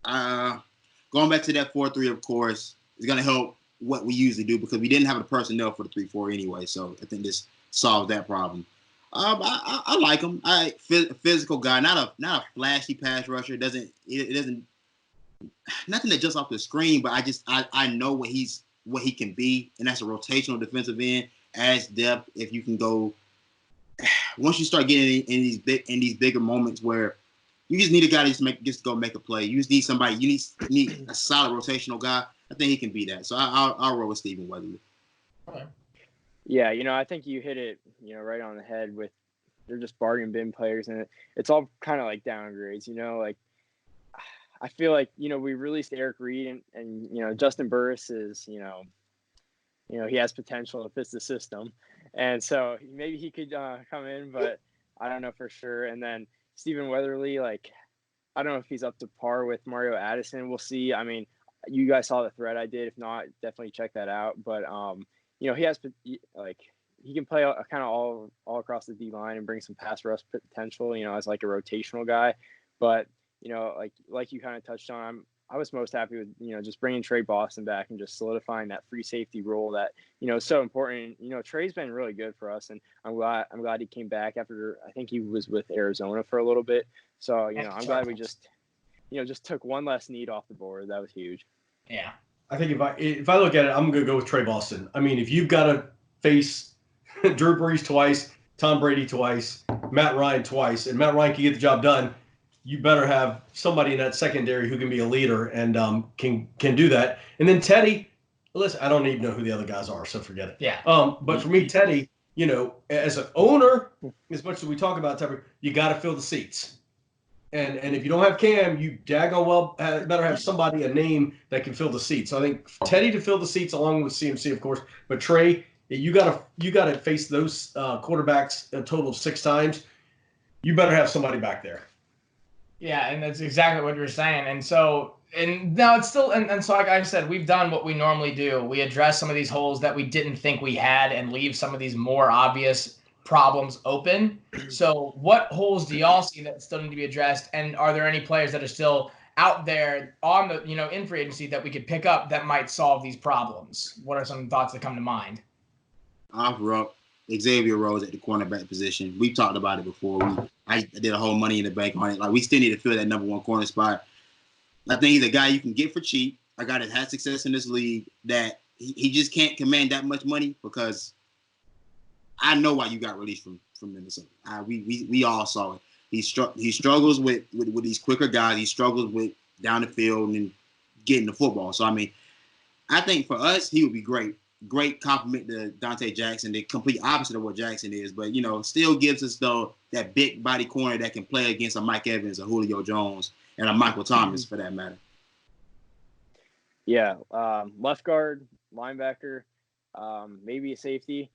going back to that 4-3, of course, is going to help what we usually do because we didn't have the personnel for the 3-4 anyway. So I think this solves that problem. I like him. Physical guy, not a flashy pass rusher. It doesn't nothing that jumps off the screen, but I know what he can be, and that's a rotational defensive end. Adds depth if you can go. Once you start getting in these bigger moments where, You just need a guy to just go make a play. You just need somebody. You need a solid rotational guy. I think he can be that. So I'll roll with Stephen Weatherly. Okay. Yeah, I think you hit it, right on the head with they're just bargain bin players, and it's all kind of like downgrades. Like I feel like we released Eric Reed and Justin Burris is he has potential if it's the system, and so maybe he could come in, but I don't know for sure. And then Stephen Weatherly, like I don't know if he's up to par with Mario Addison. We'll see. I mean, you guys saw the thread I did. If not, definitely check that out. But he has he can play kind of all across the D line and bring some pass rush potential. As like a rotational guy. But like you kind of touched on, I was most happy with just bringing Trey Boston back and just solidifying that free safety role that is so important. Trey's been really good for us, and I'm glad he came back after I think he was with Arizona for a little bit. So I'm glad we just took one less need off the board. That was huge. Yeah. I think if I look at it, I'm going to go with Trey Boston. I mean, if you've got to face Drew Brees twice, Tom Brady twice, Matt Ryan twice, and Matt Ryan can get the job done, you better have somebody in that secondary who can be a leader and can do that. And then Teddy, listen, I don't even know who the other guys are, so forget it. Yeah. But for me, Teddy, as an owner, as much as we talk about Teddy, you got to fill the seats. And if you don't have Cam, you daggone well better have somebody, a name that can fill the seats. So I think Teddy to fill the seats along with CMC, of course. But Trey, you gotta face those quarterbacks a total of 6 times. You better have somebody back there. Yeah, and that's exactly what you're saying. And so now it's still and so like I said, we've done what we normally do. We address some of these holes that we didn't think we had and leave some of these more obvious problems open. So what holes do y'all see that still need to be addressed? And are there any players that are still out there on the, in free agency that we could pick up that might solve these problems? What are some thoughts that come to mind? I'll offer up Xavier Rhodes at the cornerback position. We've talked about it before. I did a whole Money in the Bank on it. Like, we still need to fill that number 1 corner spot. I think he's a guy you can get for cheap. A guy that had success in this league, that he just can't command that much money, because I know why you got released from Minnesota. We all saw it. He struggles with these quicker guys. He struggles with down the field and getting the football. So, I mean, I think for us, he would be great. Great compliment to Dante Jackson, the complete opposite of what Jackson is, but still gives us that big body corner that can play against a Mike Evans, a Julio Jones, and a Michael Thomas for that matter. Yeah, left guard, linebacker, maybe a safety,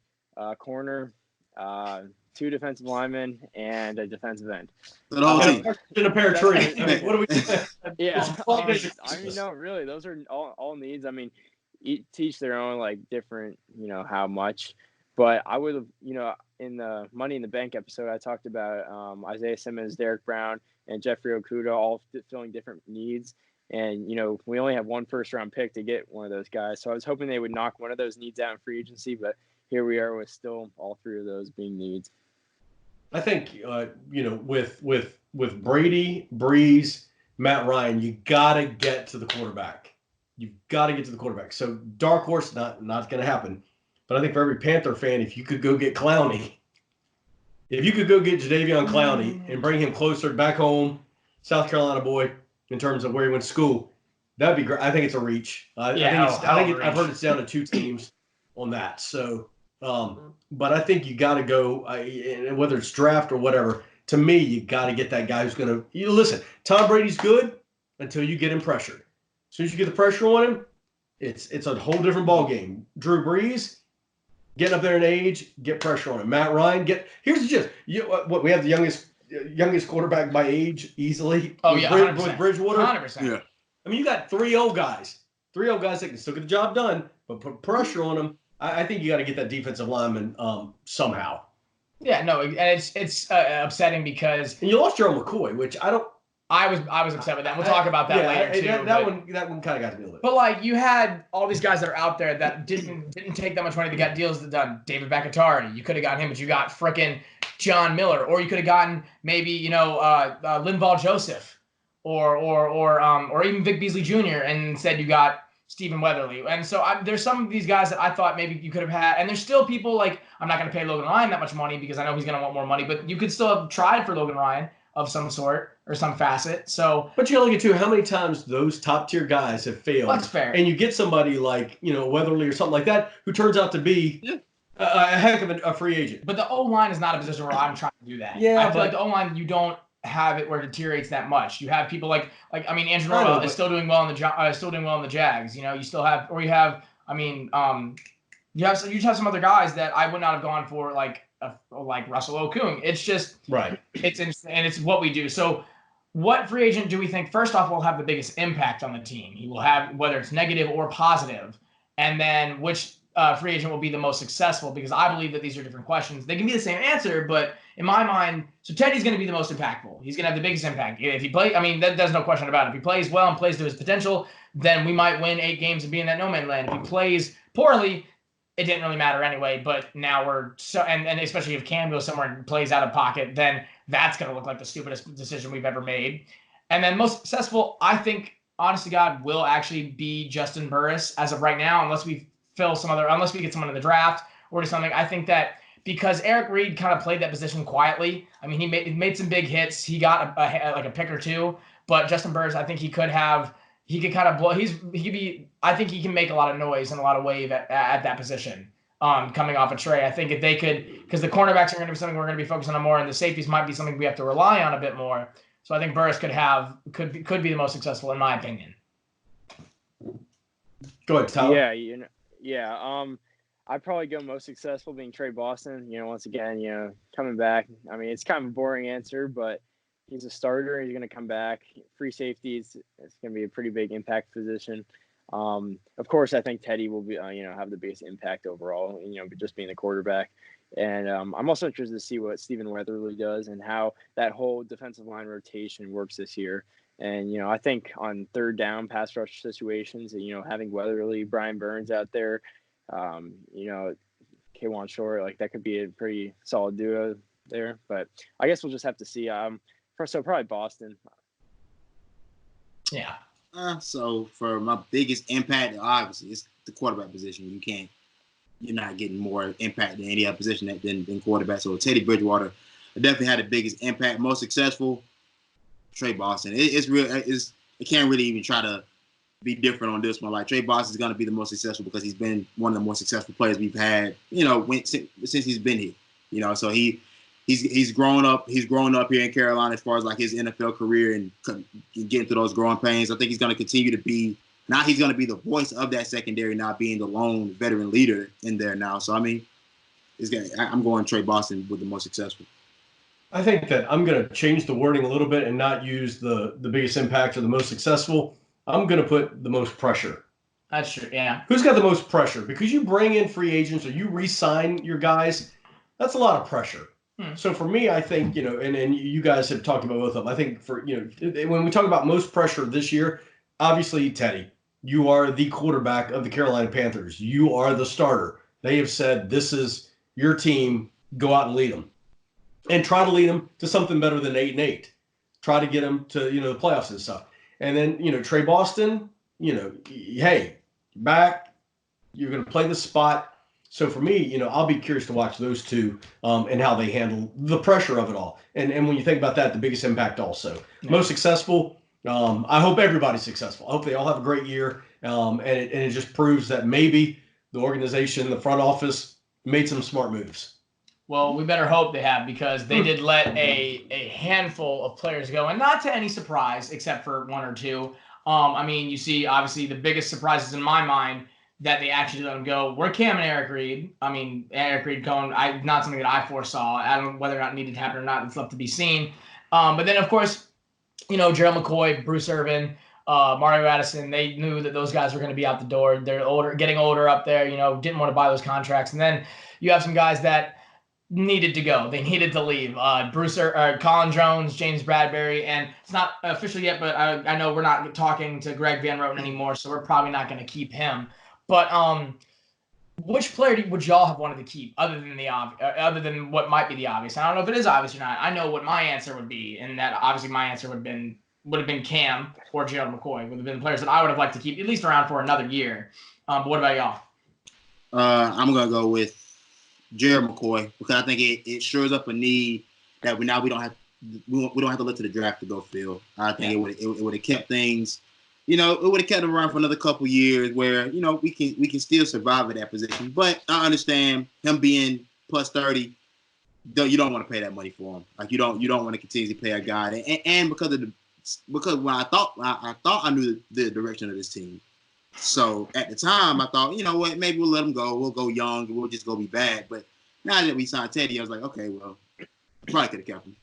corner, 2 defensive linemen, and a defensive end. So the whole team. In a pair of trees. I mean, what do we? Yeah, no, really, those are all needs. I mean, teach their own, like, different, how much. But I would have, in the Money in the Bank episode, I talked about Isaiah Simmons, Derek Brown, and Jeffrey Okudah all filling different needs. And, we only have 1 first-round pick to get one of those guys. So I was hoping they would knock one of those needs out in free agency, but here we are with still all 3 of those being needs. I think, with Brady, Breeze, Matt Ryan, you got to get to the quarterback. You've got to get to the quarterback. So dark horse, not going to happen. But I think for every Panther fan, if you could go get Clowney, if you could go get Jadeveon Clowney and bring him closer back home, South Carolina boy, in terms of where he went to school, that'd be great. I think it's a reach. I've heard it's down to 2 teams on that. So, but I think you got to go, whether it's draft or whatever. To me, you got to get that guy who's going to. Listen, Tom Brady's good until you get him pressured. As soon as you get the pressure on him, it's a whole different ball game. Drew Brees, getting up there in age, get pressure on him. Matt Ryan, here's the gist. We have the youngest quarterback by age easily. Oh, yeah, 100%. With Bridgewater. 100%. Yeah. I mean, you got 3 old guys. 3 old guys that can still get the job done, but put pressure on them. I think you got to get that defensive lineman somehow. Yeah, no, and it's upsetting because. And you lost Gerald McCoy, which I was upset with that. We'll talk about that later too. That one kind of got to be a little. But like, you had all these guys that are out there that didn't take that much money to get deals done. David Bakhtiari, you could have gotten him, but you got frickin' John Miller, or you could have gotten maybe Linval Joseph, or even Vic Beasley Jr. and said you got Stephen Weatherly. And so there's some of these guys that I thought maybe you could have had, and there's still people like, I'm not going to pay Logan Ryan that much money because I know he's going to want more money, but you could still have tried for Logan Ryan. of some sort or some facet. So, but you look at too how many times those top tier guys have failed. That's fair. And you get somebody like Weatherly or something like that who turns out to be a heck of a free agent. But the O-line is not a position where I'm trying to do that. Yeah, I feel like the O-line, you don't have it where it deteriorates that much. You have people like Andrew Norwell is still doing well in the Jags. You still have, or you have, you have some other guys that I would not have gone for, like Russell Okung. It's just right. It's interesting, and it's what we do. So, what free agent do we think first off will have the biggest impact on the team? He will have, whether it's negative or positive, and then which free agent will be the most successful? Because I believe that these are different questions. They can be the same answer, but in my mind, so Teddy's going to be the most impactful. He's going to have the biggest impact. If he plays, there's no question about it. If he plays well and plays to his potential, then we might win 8 games and be in that no man's land. If he plays poorly, it didn't really matter anyway. But now we're so, and especially if Cam goes somewhere and plays out of pocket, then that's going to look like the stupidest decision we've ever made. And then most successful, I think, honest to God, will actually be Justin Burris as of right now, unless we get someone in the draft or something. I think that because Eric Reed kind of played that position quietly. He made some big hits. He got a pick or two, but Justin Burris, I think he could kind of blow. I think he can make a lot of noise and a lot of wave at that position. Coming off a Trey, I think if they could, because the cornerbacks are going to be something we're going to be focusing on more, and the safeties might be something we have to rely on a bit more. So I think Burris could be the most successful in my opinion. Go ahead, Tyler. Yeah. I'd probably go most successful being Trey Boston. Once again, coming back. It's kind of a boring answer, but he's a starter. He's going to come back. Free safeties. It's going to be a pretty big impact position. Of course, I think Teddy will be, have the biggest impact overall. Just being the quarterback. And I'm also interested to see what Stephen Weatherly does and how that whole defensive line rotation works this year. And, I think on third down pass rush situations, having Weatherly, Brian Burns out there, K'Wan Short, that could be a pretty solid duo there. But I guess we'll just have to see. So probably Boston. Yeah. So for my biggest impact, obviously, it's the quarterback position. You're not getting more impact than any other position than quarterback. So Teddy Bridgewater definitely had the biggest impact. Most successful, Trey Boston. It can't really even try to be different on this one. Like Trey Boston is going to be the most successful because he's been one of the more successful players we've had, since he's been here. So he's grown up. He's grown up here in Carolina as far as his NFL career and getting through those growing pains. I think he's going to continue to be. Now he's going to be the voice of that secondary, not being the lone veteran leader in there now. So I'm going Trey Boston with the most successful. I think that I'm going to change the wording a little bit and not use the biggest impact or the most successful. I'm going to put the most pressure. That's true, yeah. Who's got the most pressure? Because you bring in free agents or you re-sign your guys, that's a lot of pressure. So for me, I think, and you guys have talked about both of them. I think when we talk about most pressure this year, obviously, Teddy, you are the quarterback of the Carolina Panthers. You are the starter. They have said, this is your team. Go out and lead them. And try to lead them to something better than 8-8. Try to get them to, the playoffs and stuff. And then, Trey Boston, hey, back. You're going to play the spot. So for me, I'll be curious to watch those two and how they handle the pressure of it all. And when you think about that, the biggest impact also. Yeah. Most successful, I hope everybody's successful. I hope they all have a great year. And it just proves that maybe the organization, the front office, made some smart moves. Well, we better hope they have, because they did let a handful of players go, and not to any surprise, except for one or two. You see, obviously, the biggest surprises in my mind that they actually let them go were Cam and Eric Reed. Eric Reed going, not something that I foresaw. I don't know whether or not it needed to happen or not. It's left to be seen. But then, of course, Gerald McCoy, Bruce Irvin, Mario Addison, they knew that those guys were going to be out the door. They're older, getting older up there, didn't want to buy those contracts. And then you have some guys that needed to go. They needed to leave. Colin Jones, James Bradbury, and it's not official yet, but I know we're not talking to Greg Van Roten anymore, so we're probably not going to keep him. But which player would y'all have wanted to keep other than what might be the obvious? I don't know if it is obvious or not. I know what my answer would be, and that obviously my answer would have been Cam or Gerald McCoy. Would have been players that I would have liked to keep at least around for another year. But what about y'all? I'm gonna go with Gerald McCoy, because I think it shores up a need that we don't have we don't have to look to the draft to go fill. I think it would have kept things, it would have kept them around for another couple years where, we can still survive at that position. But I understand him being plus 30. You don't want to pay that money for him. Like you don't want to continue to pay a guy, and because when I thought I knew the direction of this team. So at the time, I thought, what, maybe we'll let him go. We'll go young. We'll just go be bad. But now that we signed Teddy, I was like, okay, well, probably could have kept him.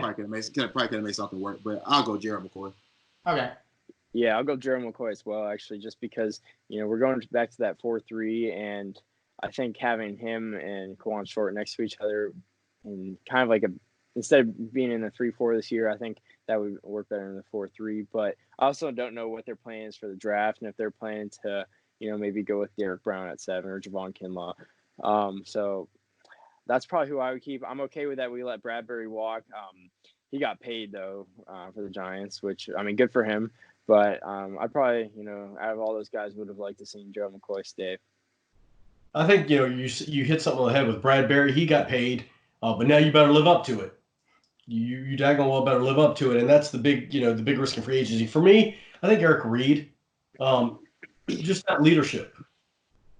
Probably could have made something work. But I'll go Gerald McCoy. Okay. Yeah, I'll go Gerald McCoy as well, actually, just because, we're going back to that 4-3, and I think having him and Kawan Short next to each other and kind of like instead of being in the 3-4 this year, I think that would work better in the 4-3. But I also don't know what their plan is for the draft and if they're planning to, maybe go with Derek Brown at 7 or Javon Kinlaw. So that's probably who I would keep. I'm okay with that. We let Bradbury walk. He got paid, though, for the Giants, which, good for him. But I probably, out of all those guys, would have liked to see Gerald McCoy stay. I think, you hit something on the head with Bradbury. He got paid, but now you better live up to it. You daggone well better live up to it. And that's the big, the big risk in free agency. For me, I think Eric Reed, just that leadership,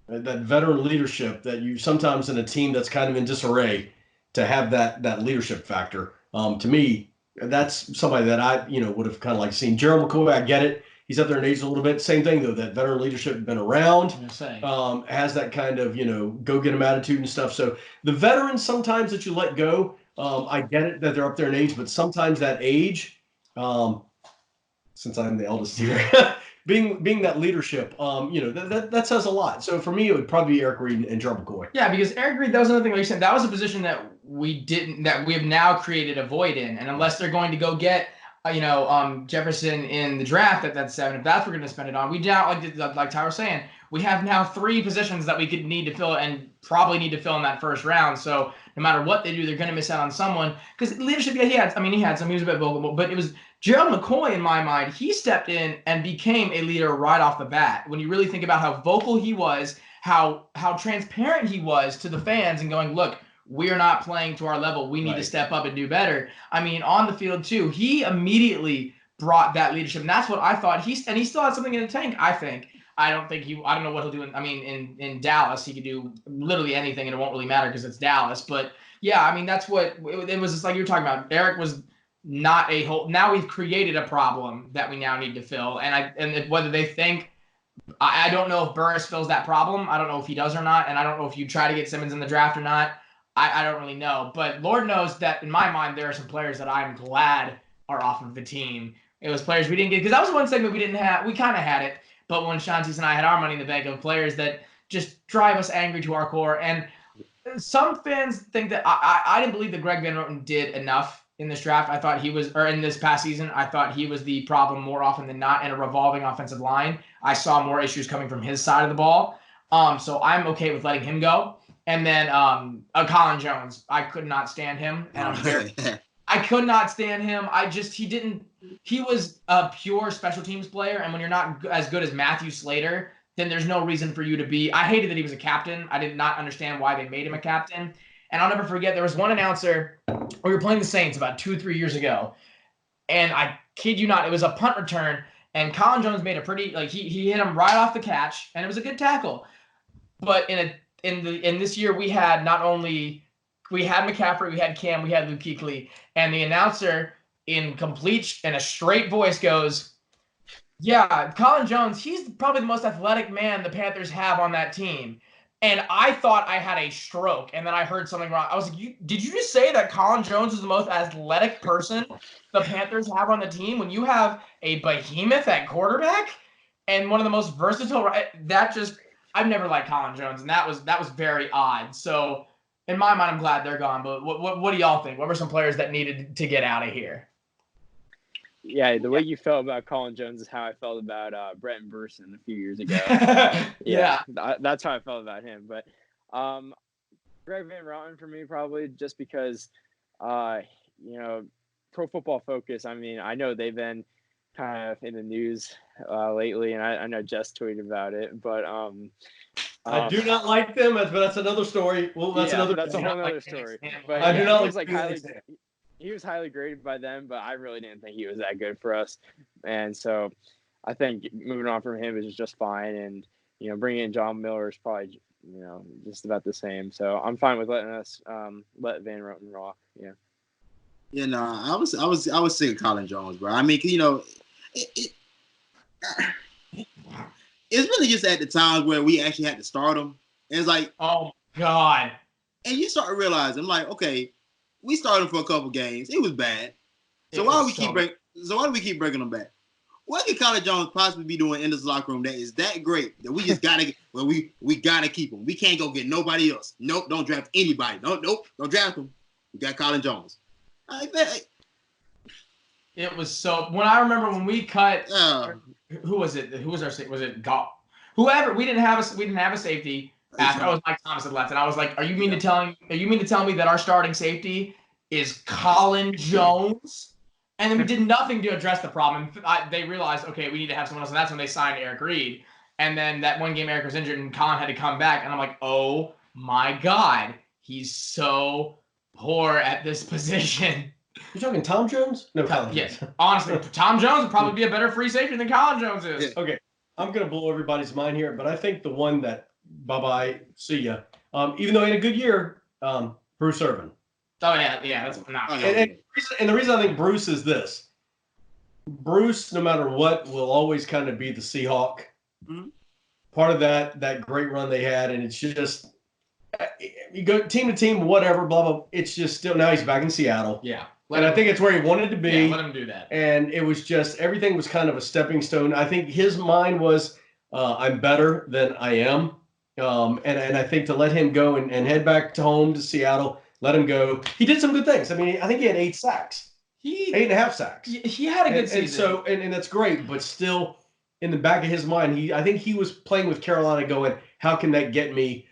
that veteran leadership that you sometimes in a team that's kind of in disarray, to have that leadership factor. To me, that's somebody that I, would have kind of like seen. Gerald McCoy, I get it. He's up there in age a little bit. Same thing, though, that veteran leadership been around, has that kind of, go get him attitude and stuff. So the veterans sometimes that you let go, I get it that they're up there in age, but sometimes that age, since I'm the eldest here, being that leadership, that says a lot. So for me, it would probably be Eric Reed and Gerald McCoy. Yeah, because Eric Reed, that was another thing. Like you said, that was a position that we have now created a void in, and unless they're going to go get, Jefferson in the draft at that 7, if that's what we're going to spend it on, we now, like Tyler was saying, we have now 3 positions that we could need to fill and probably need to fill in that first round. So no matter what they do, they're going to miss out on someone. Because leadership, he had some. He was a bit vocal, but it was Gerald McCoy, in my mind, he stepped in and became a leader right off the bat. When you really think about how vocal he was, how transparent he was to the fans and going, look, we're not playing to our level. We need to step up and do better. On the field, too, he immediately brought that leadership. And that's what I thought. He still has something in the tank, I think. I don't know what he'll do. In Dallas, he could do literally anything, and it won't really matter because it's Dallas. But yeah, that's what it was. Just like you were talking about. Eric was not a whole. Now we've created a problem that we now need to fill. And whether they think, I don't know if Burris fills that problem. I don't know if he does or not. And I don't know if you try to get Simmons in the draft or not. I don't really know. But Lord knows that in my mind, there are some players that I'm glad are off of the team. It was players we didn't get, because that was one segment we didn't have. We kind of had it. But when Shanti's and I had our money in the bank of players that just drive us angry to our core. And some fans think that I didn't believe that Greg Van Roten did enough in this draft. I thought he was, or in this past season, I thought he was the problem more often than not in a revolving offensive line. I saw more issues coming from his side of the ball. So I'm okay with letting him go. And then Colin Jones, I could not stand him. And I could not stand him. He was a pure special teams player. And when you're not as good as Matthew Slater, then there's no reason for you to be. I hated that he was a captain. I did not understand why they made him a captain. And I'll never forget, there was one announcer, we were playing the Saints about 2-3 years ago. And I kid you not, it was a punt return. And Colin Jones made a pretty, he hit him right off the catch. And it was a good tackle. But in this year, we had McCaffrey, we had Cam, we had Luke Kuechly, and the announcer in a straight voice goes, yeah, Colin Jones, he's probably the most athletic man the Panthers have on that team. And I thought I had a stroke, and then I heard something wrong. I was like, did you just say that Colin Jones is the most athletic person the Panthers have on the team when you have a behemoth at quarterback and one of the most versatile? I've never liked Colin Jones, and that was very odd. So in my mind, I'm glad they're gone. But what do y'all think? What were some players that needed to get out of here? Yeah, the way you felt about Colin Jones is how I felt about Brenton Burson a few years ago. Yeah. That's how I felt about him. But Greg Van Roten for me, probably just because, Pro Football Focus, I know they've been kind of in the news lately, and I know Jess tweeted about it, but I do not like them, but that's another story. Well, that's a whole other story. But I do not like highly. he was highly graded by them, but I really didn't think he was that good for us. And so I think moving on from him is just fine. And, bringing in John Miller is probably, just about the same. So I'm fine with letting us let Van Roten rock. Yeah. Yeah, no, I was sick of Colin Jones, bro. I mean, it's really just at the times where we actually had to start him. And it's like, oh God. And you start realizing, like, okay, we started for a couple games. It was bad. So why do we keep bringing them back? What could Colin Jones possibly be doing in this locker room that is that great that we just gotta we gotta keep him? We can't go get nobody else. Nope, don't draft anybody. Nope, don't draft him. We got Colin Jones. It was so. When I remember when we cut, who was it? Who was our? Was it Goff? Whoever. We didn't have a safety after. I was Mike Thomas had left, and I was like, "Are you mean to tell me that our starting safety is Colin Jones?" And then we did nothing to address the problem. They realized, okay, we need to have someone else, and that's when they signed Eric Reed. And then that one game, Eric was injured, and Colin had to come back, and I'm like, oh my God, he's so poor at this position. You're talking Tom Jones? No, Colin Jones. Yes. Honestly, Tom Jones would probably be a better free safety than Colin Jones is. Yeah. Okay, I'm going to blow everybody's mind here, but I think the one that, bye-bye, see ya, even though he had a good year, Bruce Irvin. Oh, yeah, that's not. And the reason I think Bruce is this. Bruce, no matter what, will always kind of be the Seahawk. Mm-hmm. Part of that great run they had, and it's just, you go team to team, whatever, blah, blah. It's just still, now he's back in Seattle. Yeah. I think it's where he wanted to be. Yeah, let him do that. And it was just, everything was kind of a stepping stone. I think his mind was, I'm better than I am. And I think to let him go and head back to home to Seattle, let him go. He did some good things. I mean, I think he had 8 sacks. 8.5 sacks. He had a good season. And that's great, but still in the back of his mind, I think he was playing with Carolina going, how can that get me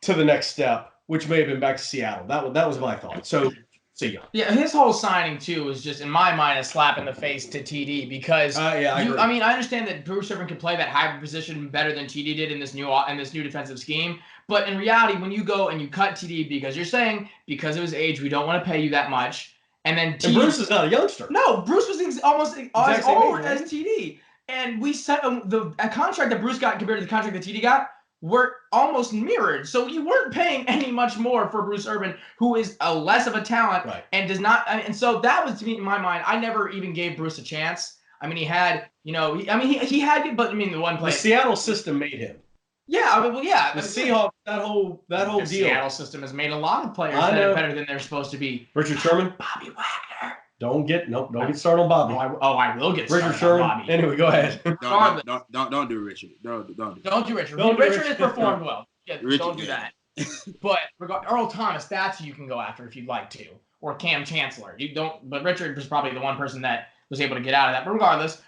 to the next step, which may have been back to Seattle. That was my thought. So see ya. Yeah, his whole signing too was just, in my mind, a slap in the face to TD because I agree. I mean, I understand that Bruce Irvin can play that hybrid position better than TD did in this new defensive scheme. But in reality, when you go and you cut TD because you're saying because of his age, we don't want to pay you that much, and then TD, and Bruce is not a youngster. No, Bruce was almost as old age, as TD, and we set a contract that Bruce got compared to the contract that TD got were almost mirrored. So you weren't paying any much more for Bruce Irvin, who is a less of a talent and does not. And so that was, to me, in my mind, I never even gave Bruce a chance. I mean, he had, he had, but I mean, the one play. The Seattle system made him. Yeah, I mean, well, yeah. The Seahawks, that whole deal. The Seattle system has made a lot of players better than they're supposed to be. Richard Sherman, Bobby Wagner. Don't get started on Bobby. I will get started Richard Sherman. on Bobby. Anyway, go ahead. Don't do Richard. Don't do Richard. Don't do Richard Richard. has performed well. Yeah, Richard, don't do that. But Earl Thomas, that's who you can go after if you'd like to, or Cam Chancellor. You don't. But Richard was probably the one person that was able to get out of that. But regardless,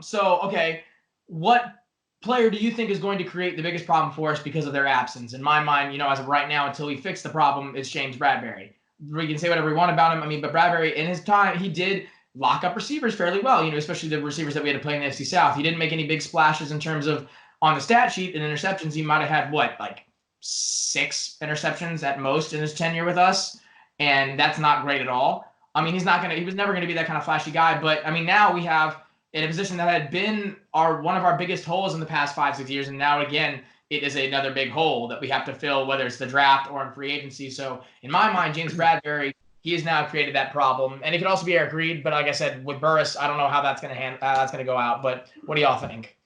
so okay, what player do you think is going to create the biggest problem for us because of their absence? In my mind, as of right now, until we fix the problem, it's James Bradbury. We can say whatever we want about him. I mean, but Bradbury, in his time, he did lock up receivers fairly well, especially the receivers that we had to play in the NFC South. He didn't make any big splashes in terms of, on the stat sheet, in interceptions. He might have had, like 6 interceptions at most in his tenure with us, and that's not great at all. I mean, he was never going to be that kind of flashy guy, but, I mean, now we have in a position that had been one of our biggest holes in the past 5-6 years, and now, again, it is another big hole that we have to fill, whether it's the draft or in free agency. So, in my mind, James Bradbury, he has now created that problem, and it could also be Eric Reed. But like I said, with Burris, I don't know how that's going to go out. But what do y'all think?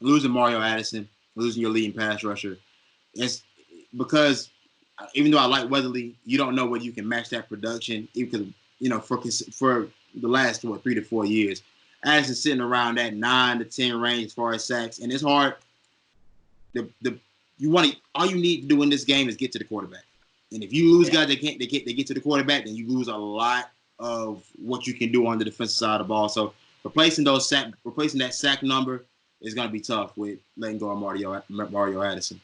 Losing Mario Addison, losing your leading pass rusher, it's because even though I like Weatherly, you don't know whether you can match that production. Even for the last 3 to 4 years, Addison's sitting around that 9 to 10 range as far as sacks, and it's hard. All you need to do in this game is get to the quarterback. And if you lose guys that get to the quarterback, then you lose a lot of what you can do on the defensive side of the ball. So replacing that sack number is going to be tough with letting go of Mario Addison.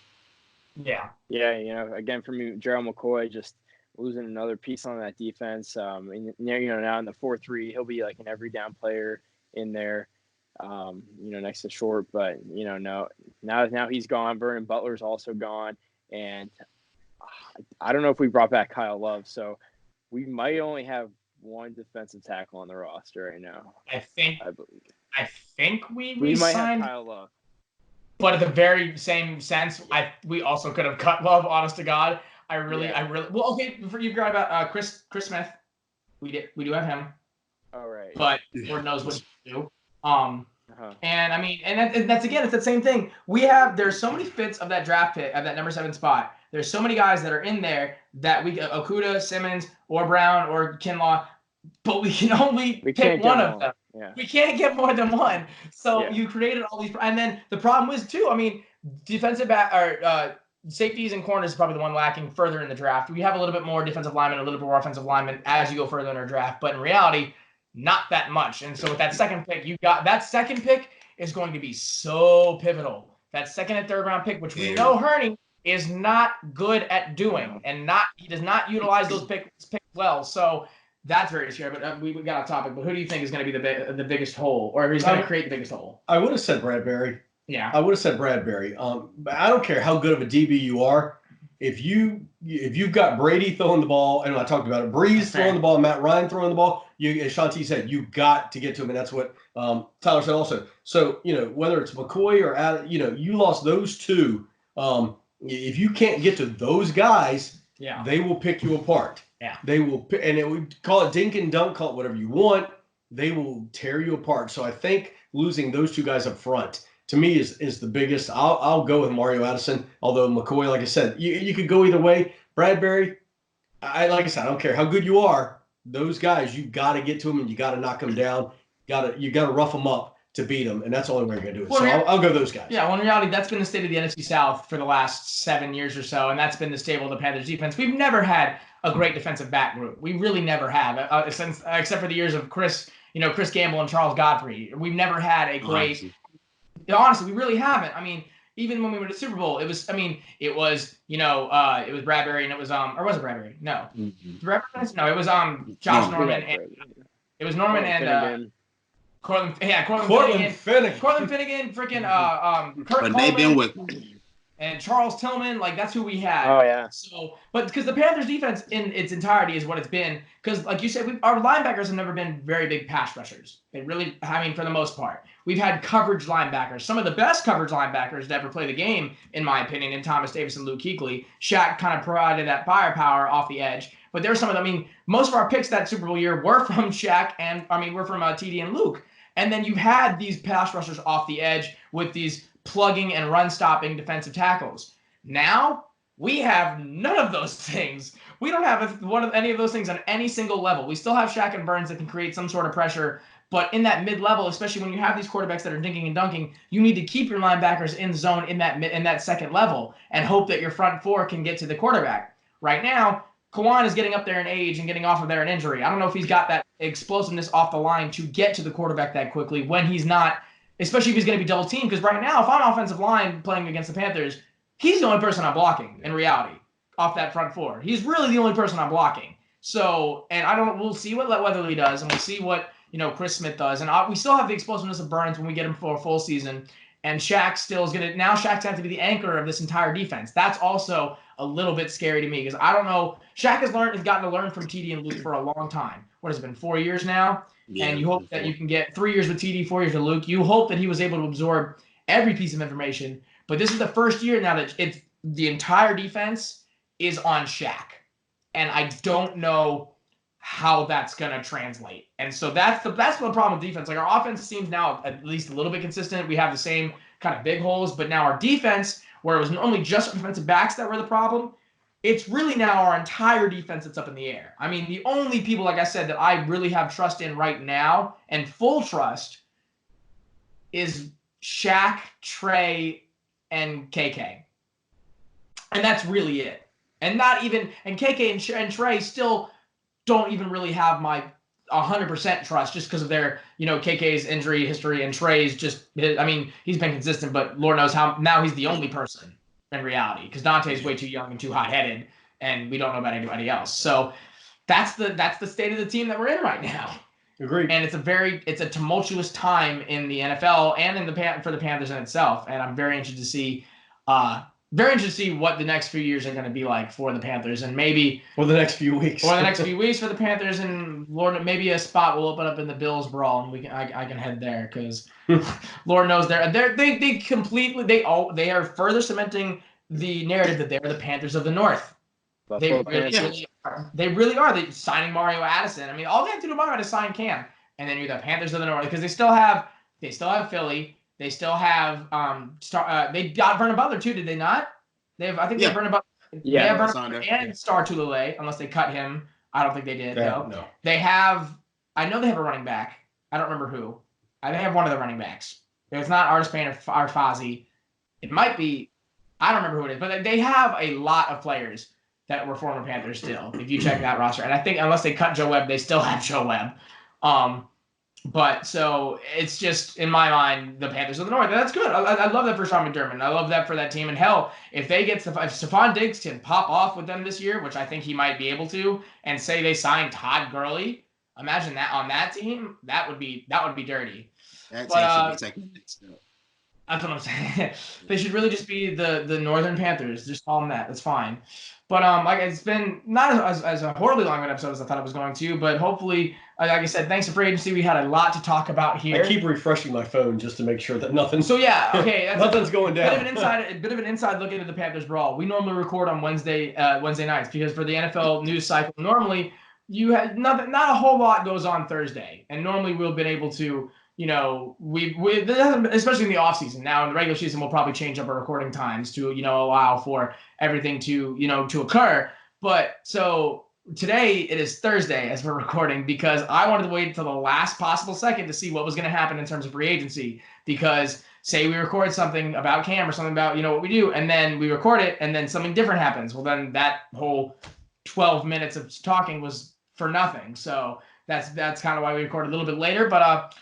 Yeah. Yeah, again, for me, Gerald McCoy just losing another piece on that defense. Now in the 4-3, he'll be like an every down player in there. Next to Short, but no, now he's gone. Vernon Butler's also gone, and I don't know if we brought back Kyle Love. So we might only have one defensive tackle on the roster right now. I think we might have signed Kyle Love. But at the very same sense, we also could have cut Love. Honest to God, I really. Well, okay, you forgot about Chris Smith. We do have him. All right. But Lord knows what to do. And I mean, and that's again, it's that same thing. There's so many fits of that draft pick at that number 7 spot. There's so many guys that are in there that Okudah, Simmons, or Brown, or Kinlaw, but we can only pick one of them. Yeah. We can't get more than one. So you created all these, and then the problem was too. I mean, defensive back or safeties and corners is probably the one lacking further in the draft. We have a little bit more defensive linemen, a little bit more offensive linemen as you go further in our draft, but in reality, not that much. And so with that second pick, that second pick is going to be so pivotal. That second and third round pick, which we know Hurney is not good at doing, and he does not utilize those picks well. So that's very scary. But we got a topic. But who do you think is going to be the biggest hole, or who's going to create the biggest hole? I would have said Bradbury. Yeah, I would have said Bradbury. But I don't care how good of a DB you are. If you've got Brady throwing the ball, and I talked about it, Breeze throwing the ball, Matt Ryan throwing the ball, as Shanti said, you got to get to him, and that's what Tyler said also. So whether it's McCoy or Adam, you lost those two. If you can't get to those guys, they will pick you apart. Yeah, they will, and we call it dink and dunk, call it whatever you want. They will tear you apart. So I think losing those two guys up front, to me, is the biggest. I'll go with Mario Addison. Although McCoy, like I said, you could go either way. Bradbury, like I said, I don't care how good you are. Those guys, you got to get to them and you got to knock them down. You got to rough them up to beat them, and that's the only way you're gonna do it. Well, so I'll go those guys. Yeah, well, in reality, that's been the state of the NFC South for the last 7 years or so, and that's been the stable of the Panthers defense. We've never had a great defensive back group. We really never have, since except for the years of Chris Gamble and Charles Godfrey. We've never had a great. Honestly, we really haven't. I mean, even when we went to the Super Bowl, it was Bradbury and it was or was it Bradbury? No, Bradbury? No, it was Josh Norman and it was Norman and Cortland Finnegan, freaking Kurt Coleman, and Charles Tillman, like that's who we had. Oh yeah. So, but because the Panthers defense in its entirety is what it's been, because like you said, our linebackers have never been very big pass rushers. They really, for the most part, we've had coverage linebackers. Some of the best coverage linebackers to ever play the game, in my opinion, in Thomas Davis and Luke Kuechly. Shaq kind of provided that firepower off the edge, but there's some of them. I mean, most of our picks that Super Bowl year were from Shaq and we're from TD and Luke. And then you've had these pass rushers off the edge with these plugging and run-stopping defensive tackles. Now, we have none of those things. We don't have any of those things on any single level. We still have Shaq and Burns that can create some sort of pressure, but in that mid-level, especially when you have these quarterbacks that are dinking and dunking, you need to keep your linebackers in zone in that second level and hope that your front four can get to the quarterback. Right now, Kawan is getting up there in age and getting off of there in injury. I don't know if he's got that explosiveness off the line to get to the quarterback that quickly when he's not, especially if he's going to be double teamed. Because right now, if I'm offensive line playing against the Panthers, he's the only person I'm blocking in reality off that front four. He's really the only person I'm blocking. So, and we'll see what Weatherly does, and we'll see what Chris Smith does, and we still have the explosiveness of Burns when we get him for a full season. And Shaq's Shaq's have to be the anchor of this entire defense. That's also a little bit scary to me because I don't know. Shaq has gotten to learn from TD and Luke for a long time. What has it been, 4 years now? Yeah, and you hope that you can get 3 years with TD, 4 years with Luke. You hope that he was able to absorb every piece of information. But this is the first year now that the entire defense is on Shaq. And I don't know how that's going to translate. And so that's the problem with defense. Like our offense seems now at least a little bit consistent. We have the same kind of big holes, but now our defense, where it was normally just defensive backs that were the problem, it's really now our entire defense that's up in the air. I mean, the only people, like I said, that I really have trust in right now and full trust is Shaq, Trey, and KK. And that's really it. And KK and Trey still don't even really have my 100% trust just because of their, KK's injury history and Trey's he's been consistent, but Lord knows how now he's the only person in reality because Dante's way too young and too hot-headed and we don't know about anybody else. So that's the state of the team that we're in right now. Agreed. And it's a tumultuous time in the NFL and for the Panthers in itself. And I'm very interested to see very interested to see what the next few years are going to be like for the Panthers, and maybe for the next few weeks. for the Panthers, and Lord, maybe a spot will open up in the Bills Brawl, and I can head there because Lord knows they are further cementing the narrative that they are the Panthers of the North. Buffalo They really, Panthers. are. They really are. They signing Mario Addison. I mean, all they have to do about it is sign Cam, and then you're the Panthers of the North because they still have Philly. They still have they got Vernon Butler too, did they not? They have they have Vernon Butler. Yeah, they have Vernon Butler and Star Tulele, unless they cut him. I don't think they did though. No. They have I know they have a running back. I don't remember who. They have one of the running backs. It's not Artis Payne or Fozzie. It might be I don't remember who it is, but they have a lot of players that were former Panthers still, if you check that roster. And I think unless they cut Joe Webb, they still have Joe Webb. But so it's just, in my mind, the Panthers of the North. And that's good. I love that for Sean McDermott. I love that for that team. And hell, if Stephon Diggs can pop off with them this year, which I think he might be able to, and say they signed Todd Gurley, imagine that on that team. That would be dirty. That team should be taking it. That's what I'm saying. They should really just be the Northern Panthers. Just call them that. That's fine. But it's been not as a horribly long an episode as I thought it was going to. But hopefully, like I said, thanks to free agency, we had a lot to talk about here. I keep refreshing my phone just to make sure that nothing. So yeah, okay, that's nothing's going down. A bit of an inside look into the Panthers Brawl. We normally record on Wednesday nights because for the NFL news cycle, normally you have not a whole lot goes on Thursday, and normally we've been able to. We especially in the off season. Now in the regular season, we'll probably change up our recording times to allow for everything to to occur. But so today it is Thursday as we're recording because I wanted to wait until the last possible second to see what was going to happen in terms of free agency. Because say we record something about Cam or something about what we do, and then we record it, and then something different happens. Well, then that whole 12 minutes of talking was for nothing. So that's kind of why we recorded a little bit later. But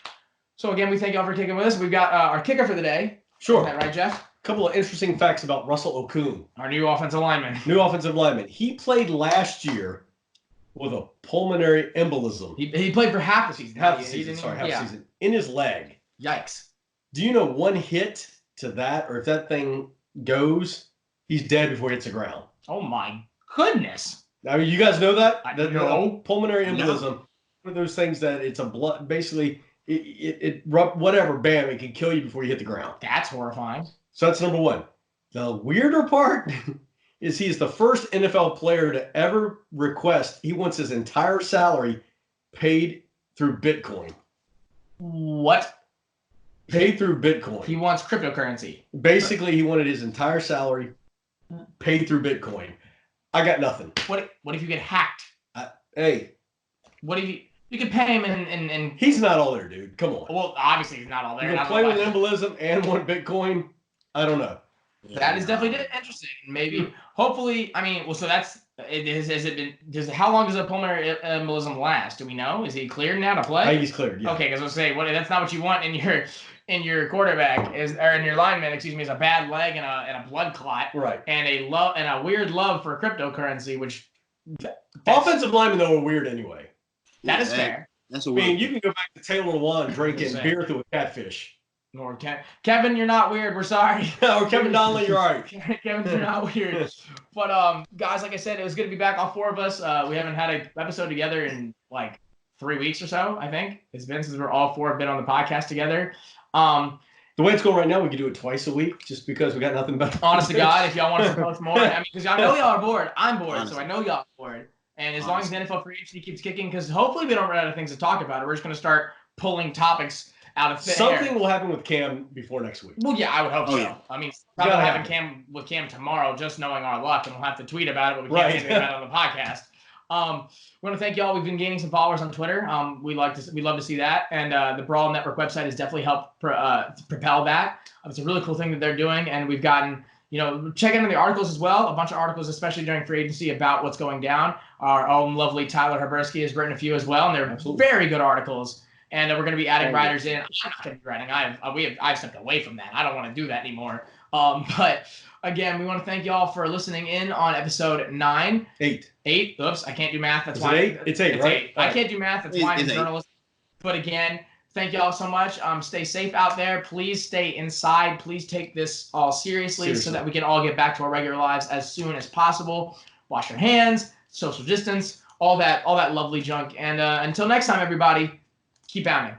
so again, we thank y'all for taking with us. We've got our kicker for the day. Sure. Is that right, Jeff? A couple of interesting facts about Russell Okung. Our new offensive lineman. He played last year with a pulmonary embolism. He played for half the season. Half the season. In his leg. Yikes. Do you know one hit to that, or if that thing goes, he's dead before he hits the ground? Oh, my goodness. I mean, you guys know that? No. Pulmonary embolism. One of those things that it's a blood, basically... whatever, bam, it can kill you before you hit the ground. That's horrifying. So that's number one. The weirder part is he's the first NFL player to ever request, he wants his entire salary paid through Bitcoin. What? Paid through Bitcoin. He wants cryptocurrency. Basically, he wanted his entire salary paid through Bitcoin. I got nothing. What if you get hacked? Hey. What if you could pay him and he's not all there, dude. Come on. Well, obviously he's not all there. You can play with embolism and want Bitcoin? I don't know. That is definitely interesting. Maybe, hopefully, I mean, well, so that's how long does a pulmonary embolism last? Do we know? Is he cleared now to play? I think he's cleared, yeah. Okay, because I'll say, that's not what you want in your quarterback or in your lineman, is a bad leg and a blood clot. Right. And a weird love for cryptocurrency, which offensive linemen though are weird anyway. That is fair. That's you can go back to Taylor Lewan drinking beer through a catfish. Nor Kevin, you're not weird. We're sorry. Or Kevin Donnelly, you're all right. Kevin, you're not weird. But guys, like I said, it was good to be back, all four of us. We haven't had an episode together in like 3 weeks or so, I think. It's been since we're all four have been on the podcast together. The way it's going right now, we could do it twice a week just because we got nothing better. Honest to God, if y'all want us to post more. I mean, because I know y'all are bored. I'm bored, so I know y'all are bored. And as long as the NFL free agency keeps kicking, because hopefully we don't run out of things to talk about, we're just going to start pulling topics out of thin air. Something will happen with Cam before next week. Well, yeah, I would hope so. Yeah. I mean, probably having Cam tomorrow, just knowing our luck, and we'll have to tweet about it, but we can't say anything about it on the podcast. We want to thank y'all. We've been gaining some followers on Twitter. We love to see that, and the Brawl Network website has definitely helped propel that. It's a really cool thing that they're doing, and we've gotten. Check into the articles as well. A bunch of articles, especially during free agency, about what's going down. Our own lovely Tyler Habersky has written a few as well, and they're very good articles. And we're going to be adding writers in. I'm not going to be writing. I've stepped away from that. I don't want to do that anymore. But again, we want to thank y'all for listening in on episode 9. 8. Oops, I can't do math. That's Is why. it 8? It's 8, right? I can't do math. That's why I'm a journalist. But again, Thank you all so much. Stay safe out there. Please stay inside. Please take this all seriously so that we can all get back to our regular lives as soon as possible. Wash your hands, social distance, all that lovely junk. And until next time, everybody, keep pounding.